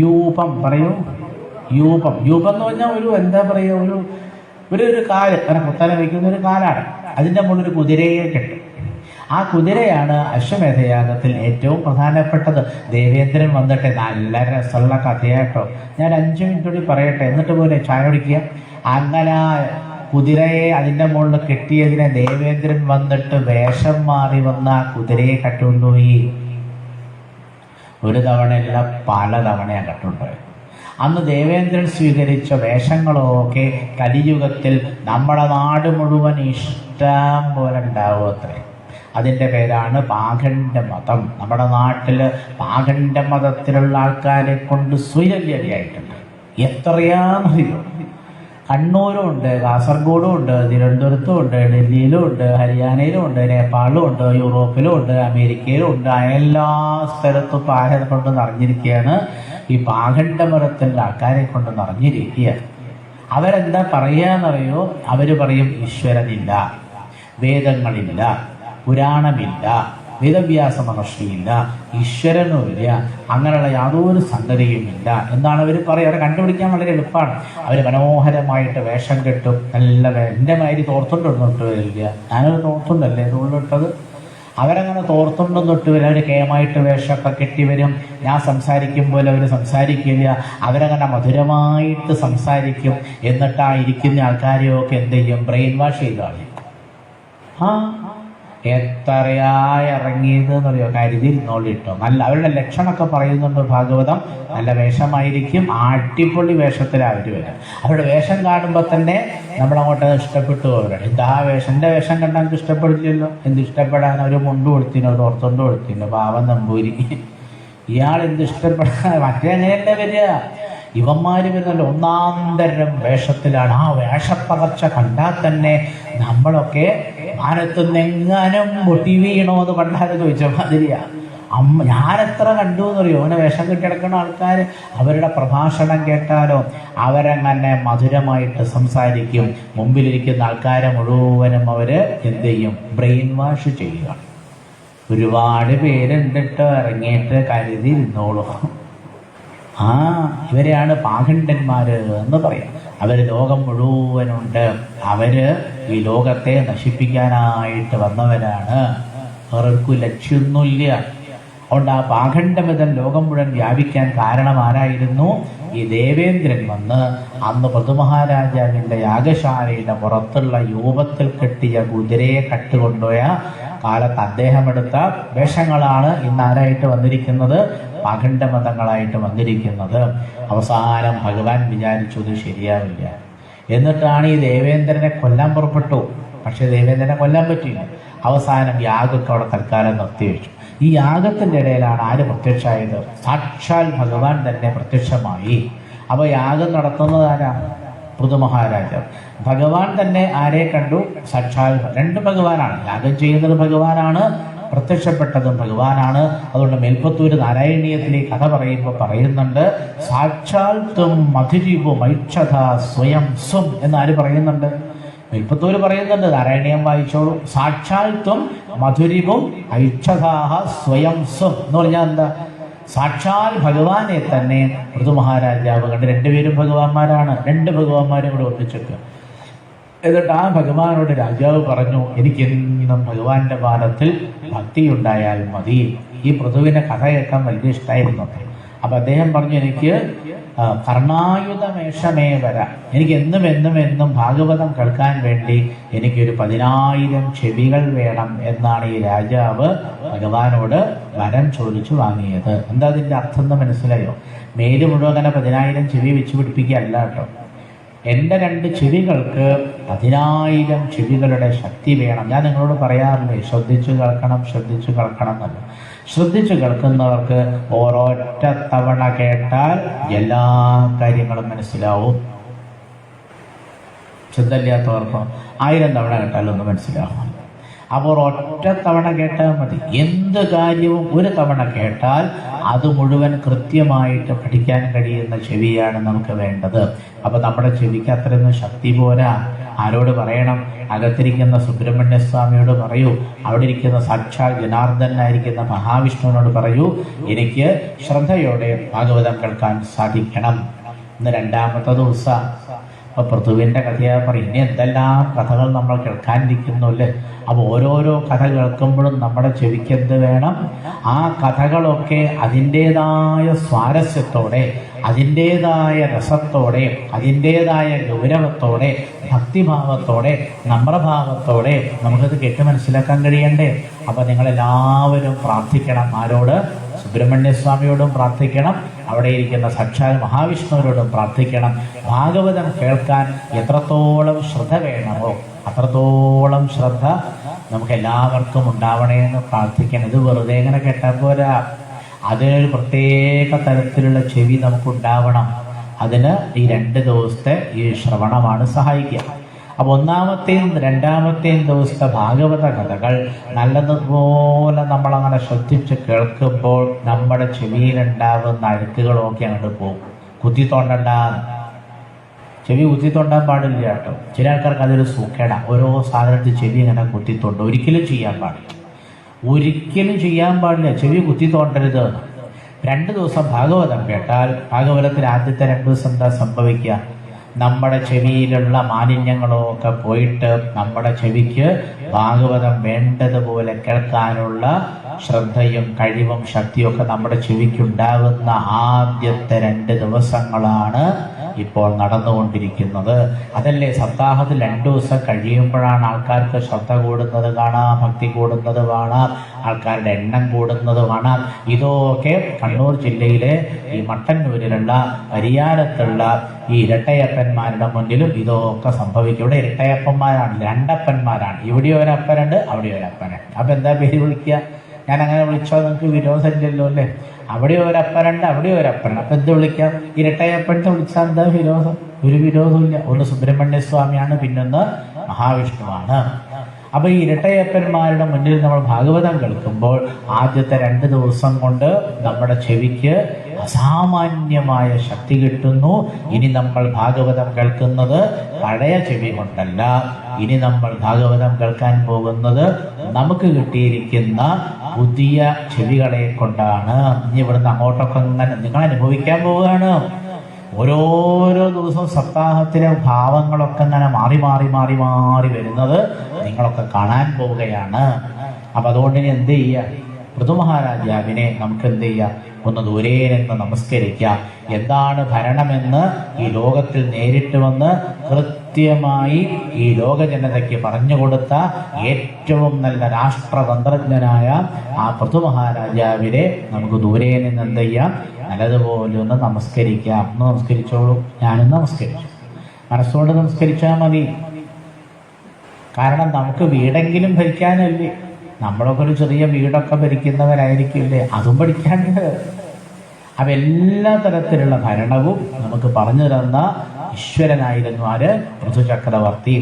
യൂപം. പറയൂ. യൂപം. യൂപം എന്ന് പറഞ്ഞാൽ ഒരു എന്താ പറയുക, ഒരു കാല്, അങ്ങനെ കുത്തല വയ്ക്കുന്ന ഒരു കാലാണ്. അതിൻ്റെ മുകളിൽ ഒരു കുതിരയെ കെട്ടും. ആ കുതിരയാണ് അശ്വമേധയാഗത്തിൽ ഏറ്റവും പ്രധാനപ്പെട്ടത്. ദേവേന്ദ്രൻ വന്നിട്ട് നല്ല രസമുള്ള കഥയാട്ടോ. ഞാൻ 5 മിനിറ്റ് കൂടി പറയട്ടെ, എന്നിട്ട് പോലെ ചായ കുടിക്കുക. അങ്ങനെ കുതിരയെ അതിൻ്റെ മുകളിൽ കെട്ടിയതിനെ ദേവേന്ദ്രൻ വന്നിട്ട് വേഷം മാറി വന്ന ആ കുതിരയെ കട്ടുകൊണ്ടുപോയി. ഒരു തവണയല്ല, പല തവണയാണ് കട്ടുകൊണ്ടുപോയി. അന്ന് ദേവേന്ദ്രൻ സ്വീകരിച്ച വേഷങ്ങളൊക്കെ കലിയുഗത്തിൽ നമ്മുടെ നാട് മുഴുവൻ ഇഷ്ടം പോലെ ഉണ്ടാവും അത്രേ. അതിൻ്റെ പേരാണ് പാഖണ്ഡ മതം. നമ്മുടെ നാട്ടിൽ പാഖണ്ഡ മതത്തിലുള്ള ആൾക്കാരെ കൊണ്ട് സ്വൈരല്യടിയായിട്ടുണ്ട്. എത്രയാണെന്നറിയോ? കണ്ണൂരും ഉണ്ട്, കാസർഗോഡും ഉണ്ട്, തിരുവനന്തപുരത്തും ഉണ്ട്, ഡൽഹിയിലും ഉണ്ട്, ഹരിയാനയിലും ഉണ്ട്, നേപ്പാളിലും ഉണ്ട്, യൂറോപ്പിലും ഉണ്ട്, അമേരിക്കയിലും ഉണ്ട്. എല്ലാ സ്ഥലത്തും പാഹനെ കൊണ്ട് നിറഞ്ഞിരിക്കുകയാണ്. ഈ പാഖണ്ഡ മതത്തിൻ്റെ ആൾക്കാരെ കൊണ്ട് നിറഞ്ഞിരിക്കുക. അവരെന്താ പറയുകയെന്നറിയോ? അവർ പറയും ഈശ്വരനില്ല, വേദങ്ങളില്ല, പുരാണമില്ല, വേദവ്യാസ മഹർഷിയില്ല, ഈശ്വരനുമില്ല, അങ്ങനെയുള്ള യാതൊരു സംഗതിയുമില്ല എന്നാണ് അവർ പറയുക. അവരെ കണ്ടുപിടിക്കാൻ വളരെ എളുപ്പമാണ്. അവർ മനോഹരമായിട്ട് വേഷം കെട്ടും. നല്ല എൻ്റെ മാതിരി തോർത്തുണ്ടൊന്നും ഇട്ട് വരില്ല. ഞാനൊരു തോർത്തുണ്ടല്ലേ ഇട്ടുള്ളത്. അവരങ്ങനെ തോർത്തുണ്ടൊന്നും ഇട്ട് വരും. അവർ കേമായിട്ട് വേഷമൊക്കെ കെട്ടി വരും. ഞാൻ സംസാരിക്കുമ്പോൾ അവർ സംസാരിക്കില്ല. അവരങ്ങനെ മധുരമായിട്ട് സംസാരിക്കും. എന്നിട്ട് ആ ഇരിക്കുന്ന ആൾക്കാരെയൊക്കെ എന്ത് ചെയ്യും? ബ്രെയിൻ വാഷ് ചെയ്താണ്. എത്രയായി ഇറങ്ങിയത് എന്നറിയോ? കരുതിയിരുന്നോളിട്ടോ. നല്ല അവരുടെ ലക്ഷണമൊക്കെ പറയുന്നുണ്ട് ഭാഗവതം. നല്ല വേഷമായിരിക്കും, അടിപൊളി വേഷത്തിലാണ് അവർ വരും. അവരുടെ വേഷം കാണുമ്പോൾ തന്നെ നമ്മളങ്ങോട്ട് ഇഷ്ടപ്പെട്ടു പോകണം. എന്താ വേഷം? എൻ്റെ വേഷം കണ്ടാൽ നമുക്ക് ഇഷ്ടപ്പെടില്ലല്ലോ. എന്ത് ഇഷ്ടപ്പെടാൻ? ഒരു മുണ്ട് കൊടുത്തിനോ, ഒരു ഓർത്തുണ്ട് കൊടുത്തിനോ, പാവം നമ്പൂരി. ഇയാൾ എന്ത് ഇഷ്ടപ്പെടാൻ മറ്റേ അങ്ങനെയല്ലേ വരിക. ഇവന്മാര് വരുന്നല്ലോ ഒന്നാം തരം വേഷത്തിലാണ്. ആ വേഷപ്പകർച്ച കണ്ടാൽ തന്നെ നമ്മളൊക്കെ മാനത്തുനിന്നെങ്ങാനും പൊട്ടി വീണോ എന്ന് പണ്ടാരെ ചോദിച്ച മാതിരിയാ. ഞാനെത്ര കണ്ടു എന്നറിയോ അങ്ങനെ വേഷം കെട്ടിടക്കുന്ന ആൾക്കാർ. അവരുടെ പ്രഭാഷണം കേട്ടാലോ അവരങ്ങനെ മധുരമായിട്ട് സംസാരിക്കും. മുമ്പിലിരിക്കുന്ന ആൾക്കാരെ മുഴുവനും അവര് എന്ത് ചെയ്യും? ബ്രെയിൻ വാഷ് ചെയ്യുക. ഒരുപാട് പേരുണ്ടിട്ട് ഇറങ്ങിയിട്ട് കരുതിയിരുന്നോളൂ. ഇവരെയാണ് പാഖണ്ഡന്മാര് എന്ന് പറയാം. അവര് ലോകം മുഴുവനുണ്ട്. അവര് ഈ ലോകത്തെ നശിപ്പിക്കാനായിട്ട് വന്നവരാണ്. അവർക്ക് ലക്ഷ്യമൊന്നുമില്ല. അതുകൊണ്ട് ആ പാഖണ്ഡമിതം ലോകം മുഴുവൻ വ്യാപിക്കാൻ കാരണം ആരായിരുന്നു? ഈ ദേവേന്ദ്രൻ വന്ന് അന്ന് പൃഥുമഹാരാജാവിൻ്റെ യാഗശാലയുടെ പുറത്തുള്ള യൂപത്തിൽ കെട്ടിയ കുതിരയെ കട്ടുകൊണ്ടുപോയ കാലത്ത് അദ്ദേഹം എടുത്ത വേഷങ്ങളാണ് ഇന്ന് ആരായിട്ട് വന്നിരിക്കുന്നത്? പാഖണ്ഡമതങ്ങളായിട്ട് വന്നിരിക്കുന്നത്. അവസാനം ഭഗവാൻ വിചാരിച്ചു ഇത് ശരിയാവില്ല. എന്നിട്ടാണ് ഈ ദേവേന്ദ്രനെ കൊല്ലാൻ പുറപ്പെട്ടു. പക്ഷെ ദേവേന്ദ്രനെ കൊല്ലാൻ പറ്റില്ല. അവസാനം യാഗമൊക്കെ അവിടെ തൽക്കാലം നിർത്തിവെച്ചു. ഈ യാഗത്തിൻ്റെ ഇടയിലാണ് ആര് പ്രത്യക്ഷമായത്? സാക്ഷാൽ ഭഗവാൻ തന്നെ പ്രത്യക്ഷമായി. അപ്പോൾ യാഗം നടത്തുന്നത് ആരാ? പൃഥുമഹാരാജാവ്. ഭഗവാൻ തന്നെ ആരെ കണ്ടു? സാക്ഷാൽ രണ്ട് ഭഗവാനാണ്. യാഗം ചെയ്യുന്നത് ഭഗവാനാണ്, പ്രത്യക്ഷപ്പെട്ടതും ഭഗവാനാണ്. അതുകൊണ്ട് മേൽപ്പത്തൂര് നാരായണീയത്തിലെ കഥ പറയുമ്പോൾ പറയുന്നുണ്ട്, സാക്ഷാൽ ത്വം മധുരിപു മൈക്ഷത സ്വയം സ്വം എന്നാര് പറയുന്നുണ്ട്? മേൽപ്പത്തൂര് പറയുന്നുണ്ട്. നാരായണീയം വായിച്ചോളൂ. സാക്ഷാൽ ത്വം മധുരിപും ഐക്ഷതാഹ സ്വയം സ്വം എന്ന് പറഞ്ഞാൽ എന്താ? സാക്ഷാൽ ഭഗവാനെ തന്നെ പൃഥുമഹാരാജാവ് കണ്ട്. രണ്ടുപേരും ഭഗവാന്മാരാണ്. രണ്ട് ഭഗവാന്മാരും കൂടെ ഒന്നിച്ചേക്കുക. എന്നിട്ട് ആ ഭഗവാനോട് രാജാവ് പറഞ്ഞു, എനിക്കെന്നും ഭഗവാന്റെ പാദത്തിൽ ഭക്തിയുണ്ടായാൽ മതി. ഈ പൃഥുവിനെ കഥ കേൾക്കാൻ വലിയ ഇഷ്ടമായിരുന്നു. അപ്പം അദ്ദേഹം പറഞ്ഞു, എനിക്ക് കർണായുധമേഷമേ വരാം. എനിക്ക് എന്നും എന്നും എന്നും ഭാഗവതം കേൾക്കാൻ വേണ്ടി എനിക്കൊരു 10,000 ചെവികൾ വേണം എന്നാണ് ഈ രാജാവ് ഭഗവാനോട് വരം ചോദിച്ചു വാങ്ങിയത്. എന്താ അതിൻ്റെ അർത്ഥം എന്ന് മനസ്സിലായോ? മേല് മുഴുവൻ അങ്ങനെ 10,000 ചെവി വെച്ച് പിടിപ്പിക്കുകയല്ല കേട്ടോ. എൻ്റെ 2 ചെവികൾക്ക് 10,000 ചെവികളുടെ ശക്തി വേണം. ഞാൻ നിങ്ങളോട് പറയാറില്ലേ, ശ്രദ്ധിച്ചു കേൾക്കണം എന്നല്ല. ശ്രദ്ധിച്ചു കേൾക്കുന്നവർക്ക് ഓരോറ്റ തവണ കേട്ടാൽ എല്ലാ കാര്യങ്ങളും മനസ്സിലാവും. ശ്രദ്ധയില്ലാത്തവർക്ക് 1000 തവണ കേട്ടാലൊന്നും മനസ്സിലാവും. അപ്പോൾ ഒറ്റ തവണ കേട്ടാൽ മതി. എന്ത് കാര്യവും ഒരു തവണ കേട്ടാൽ അത് മുഴുവൻ കൃത്യമായിട്ട് പഠിക്കാൻ കഴിയുന്ന ചെവിയാണ് നമുക്ക് വേണ്ടത്. അപ്പോൾ നമ്മുടെ ചെവിക്ക് അത്രയൊന്നും ശക്തി പോരാ. ആരോട് പറയണം? അകത്തിരിക്കുന്ന സുബ്രഹ്മണ്യസ്വാമിയോട് പറയൂ. അവിടെ ഇരിക്കുന്ന സാക്ഷാൽ ജനാർദ്ദനായിരിക്കുന്ന മഹാവിഷ്ണുവിനോട് പറയൂ, എനിക്ക് ശ്രദ്ധയോടെ ഭാഗവതം കേൾക്കാൻ സാധിക്കണം. ഇന്ന് 2ാമത്തെ ദിവസം. അപ്പോൾ പൃഥുവിൻ്റെ കഥയാ പറയും. ഇനി എന്തെല്ലാം കഥകൾ നമ്മൾ കേൾക്കാനിരിക്കുന്നു അല്ലേ? അപ്പോൾ ഓരോരോ കഥ കേൾക്കുമ്പോഴും നമ്മുടെ ചെവിക്ക് എന്ത് വേണം? ആ കഥകളൊക്കെ അതിൻ്റേതായ സ്വാരസ്യത്തോടെ, അതിൻ്റേതായ രസത്തോടെ, അതിൻ്റേതായ ഗൗരവത്തോടെ, ഭക്തിഭാവത്തോടെ, നമ്രഭാവത്തോടെ നമുക്കത് കേട്ട് മനസ്സിലാക്കാൻ കഴിയണ്ടേ? അപ്പോൾ നിങ്ങളെല്ലാവരും പ്രാർത്ഥിക്കണം. ആരോട്? സുബ്രഹ്മണ്യസ്വാമിയോടും പ്രാർത്ഥിക്കണം. അവിടെ ഇരിക്കുന്ന സാക്ഷാൽ മഹാവിഷ്ണുവിനോടും പ്രാർത്ഥിക്കണം. ഭാഗവതം കേൾക്കാൻ എത്രത്തോളം ശ്രദ്ധ വേണമോ അത്രത്തോളം ശ്രദ്ധ നമുക്ക് എല്ലാവർക്കും ഉണ്ടാവണേ എന്ന് പ്രാർത്ഥിക്കണം. ഇത് വെറുതെ ഇങ്ങനെ കേട്ടാൽ പോരാ. അതിനൊരു പ്രത്യേക തരത്തിലുള്ള ചെവി നമുക്കുണ്ടാവണം. അതിന് ഈ 2 ദിവസത്തെ ഈ ശ്രവണമാണ് സഹായിക്കുക. അപ്പോൾ 1ാമത്തെയും 2ാമത്തെയും ദിവസത്തെ ഭാഗവത കഥകൾ നല്ലതുപോലെ നമ്മളങ്ങനെ ശ്രദ്ധിച്ച് കേൾക്കുമ്പോൾ നമ്മുടെ ചെവിയിലുണ്ടാവുന്ന അഴുക്കുകളൊക്കെ അങ്ങോട്ട് പോകും. കുത്തിത്തോണ്ടണ്ട. ചെവി കുത്തിത്തോണ്ടാൻ പാടില്ല കേട്ടോ. ചില ആൾക്കാർക്ക് അതൊരു സൂക്കേടാ. ഓരോ സാധനത്തിൽ ചെവി ഇങ്ങനെ കുത്തിത്തോണ്ട് ഒരിക്കലും ചെയ്യാൻ പാടില്ല. ചെവി കുത്തിത്തോണ്ടരുത്. 2 ദിവസം ഭാഗവതം കേട്ടാൽ ഭാഗവതത്തിൽ ആദ്യത്തെ 2 ദിവസം എന്താ സംഭവിക്കുക? നമ്മുടെ ചെവിയിലുള്ള മാലിന്യങ്ങളൊക്കെ പോയിട്ട് നമ്മുടെ ചെവിക്ക് ഭാഗവതം വേണ്ടതുപോലെ കേൾക്കാനുള്ള ശ്രദ്ധയും കഴിവും ശക്തിയൊക്കെ നമ്മുടെ ചെവിക്കുണ്ടാകുന്ന ആദ്യത്തെ 2 ദിവസങ്ങളാണ് ഇപ്പോൾ നടന്നുകൊണ്ടിരിക്കുന്നത്. അതല്ലേ സപ്താഹത്തിൽ 2 ദിവസം കഴിയുമ്പോഴാണ് ആൾക്കാർക്ക് ശ്രദ്ധ കൂടുന്നത് കാണാം, ഭക്തി കൂടുന്നത് കാണാം, ആൾക്കാരുടെ എണ്ണം കൂടുന്നത് കാണാം. ഇതൊക്കെ കണ്ണൂർ ജില്ലയിലെ ഈ മട്ടന്നൂരിലുള്ള പരിയാരത്തുള്ള ഈ ഇരട്ടയപ്പന്മാരുടെ മുന്നിലും ഇതൊക്കെ സംഭവിക്കും. ഇവിടെ ഇരട്ടയപ്പന്മാരാണ്, 2 അപ്പന്മാരാണ്. ഇവിടെ ഒരപ്പനുണ്ട്, അവിടെ ഒരപ്പനുണ്ട്. അപ്പം എന്താ പേര് വിളിക്കുക? ഞാൻ അങ്ങനെ വിളിച്ചാൽ നിങ്ങൾക്ക് വിരോധമില്ലല്ലോ അല്ലേ? അവിടെ ഒരപ്പനുണ്ട്, അവിടെ ഒരപ്പനുണ്ട്. അപ്പം എന്ത് വിളിക്കാം? ഇരട്ടയപ്പൻ്റെ വിളിച്ചാൽ എന്താ വിരോധം? ഒരു വിരോധമില്ല. ഒന്ന് സുബ്രഹ്മണ്യ സ്വാമിയാണ്, പിന്നൊന്ന് മഹാവിഷ്ണുവാണ്. അപ്പൊ ഈ ഇരട്ടയപ്പന്മാരുടെ മുന്നിൽ നമ്മൾ ഭാഗവതം കേൾക്കുമ്പോൾ ആദ്യത്തെ 2 ദിവസം കൊണ്ട് നമ്മുടെ ചെവിക്ക് അസാമാന്യമായ ശക്തി കിട്ടുന്നു. ഇനി നമ്മൾ ഭാഗവതം കേൾക്കുന്നത് പഴയ ചെവി കൊണ്ടല്ല. ഇനി നമ്മൾ ഭാഗവതം കേൾക്കാൻ പോകുന്നത് നമുക്ക് കിട്ടിയിരിക്കുന്ന പുതിയ ചെവികളെ കൊണ്ടാണ്. ഇനി ഇവിടുന്ന് അങ്ങോട്ടൊക്കെ അങ്ങനെ നിങ്ങൾ അനുഭവിക്കാൻ പോവുകയാണ്. ഓരോരോ ദിവസവും സപ്താഹത്തിലെ ഭാവങ്ങളൊക്കെ ഇങ്ങനെ മാറി മാറി മാറി മാറി വരുന്നത് നിങ്ങളൊക്കെ കാണാൻ പോവുകയാണ്. അപ്പം അതുകൊണ്ട് ഇനി എന്ത് ചെയ്യുക? പൃഥുമഹാരാജാവിനെ നമുക്ക് എന്ത് ചെയ്യാം? ഒന്ന് ദൂരെ നിന്ന് നമസ്കരിക്കാം. എന്താണ് ഭരണമെന്ന് ഈ ലോകത്തിൽ നേരിട്ട് വന്ന് കൃത്യമായി ഈ ലോക ജനതയ്ക്ക് പറഞ്ഞു കൊടുത്ത ഏറ്റവും നല്ല രാഷ്ട്രതന്ത്രജ്ഞനായ ആ പൃഥുമഹാരാജാവിനെ നമുക്ക് ദൂരെ നിന്ന് എന്ത് ചെയ്യാം? നല്ലതുപോലെ ഒന്ന് നമസ്കരിക്കാം. ഒന്ന് നമസ്കരിച്ചോളൂ. ഞാനൊന്ന് നമസ്കരിച്ചു. മനസ്സുകൊണ്ട് നമസ്കരിച്ചാൽ മതി. കാരണം നമുക്ക് വീടെങ്കിലും ഭരിക്കാനല്ലേ. നമ്മളൊക്കെ ഒരു ചെറിയ വീടൊക്കെ ഭരിക്കുന്നവരായിരിക്കില്ലേ? അതും പഠിക്കാണ്ട്. അപ്പം എല്ലാ തരത്തിലുള്ള ഭരണവും നമുക്ക് പറഞ്ഞു തന്ന ഈശ്വരനായിരുന്നു ആര്? പൃഥുചക്രവർത്തി.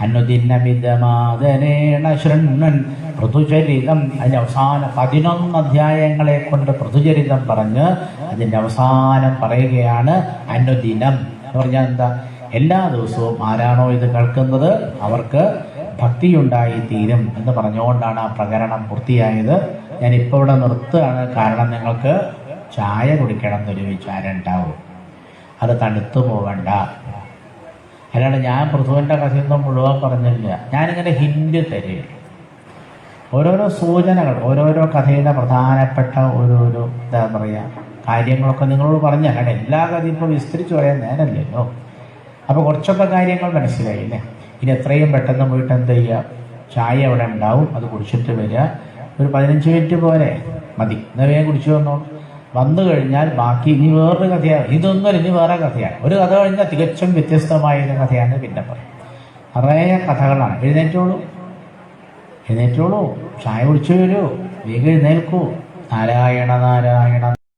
അനുദിനമിതമാദരേണ ശൃണ്വൻ പൃഥുചരിതം. അതിൻ്റെ അവസാനം 11 അധ്യായങ്ങളെ കൊണ്ട് പൃഥുചരിതം പറഞ്ഞ് അതിൻ്റെ അവസാനം പറയുകയാണ് അനുദിനം എന്ന് പറഞ്ഞാൽ എന്താ? എല്ലാ ദിവസവും ആരാണോ ഇത് കേൾക്കുന്നത് അവർക്ക് ഭക്തിയുണ്ടായി തീരും എന്ന് പറഞ്ഞുകൊണ്ടാണ് ആ പ്രകരണം പൂർത്തിയായത്. ഞാൻ ഇപ്പോൾ ഇവിടെ നിർത്തുകയാണ്. കാരണം നിങ്ങൾക്ക് ചായ കുടിക്കണം എന്നൊരു വിചാരം ഉണ്ടാവും. അത് തണുത്തു പോകണ്ട. അല്ലാണ്ട് ഞാൻ പൃഥുവിൻ്റെ കഥയൊന്നും മുഴുവൻ പറഞ്ഞില്ല. ഞാനിങ്ങനെ ഹിന്റ് തരിക, ഓരോരോ സൂചനകൾ, ഓരോരോ കഥയുടെ പ്രധാനപ്പെട്ട ഓരോരോ എന്താ പറയുക കാര്യങ്ങളൊക്കെ നിങ്ങളോട് പറഞ്ഞ. കാരണം എല്ലാ കഥയും ഇപ്പോൾ വിസ്തരിച്ച് പറയാൻ നേരമല്ലല്ലോ. അപ്പോൾ കുറച്ചൊക്കെ കാര്യങ്ങൾ മനസ്സിലായില്ലേ? ഇനി എത്രയും പെട്ടെന്ന് പോയിട്ട് എന്ത് ചെയ്യുക? ചായ അവിടെ ഉണ്ടാവും, അത് കുടിച്ചിട്ട് വരിക. ഒരു 15 മിനിറ്റ് പോലെ മതി. എന്നാൽ വേഗം കുടിച്ചു വന്നു കഴിഞ്ഞാൽ ബാക്കി ഇനി വേറൊരു കഥയാണ്. ഇതൊന്നും ഇനി വേറെ കഥയാണ്. ഒരു കഥ കഴിഞ്ഞാൽ തികച്ചും വ്യത്യസ്തമായ ഒരു കഥയാണ് പിന്നെ പറയും. നിറയെ കഥകളാണ്. എഴുന്നേറ്റോളൂ, എഴുന്നേറ്റോളൂ, ചായ കുടിച്ചു വരൂ, വേഗം എഴുന്നേൽക്കൂ. നാരായണ നാരായണ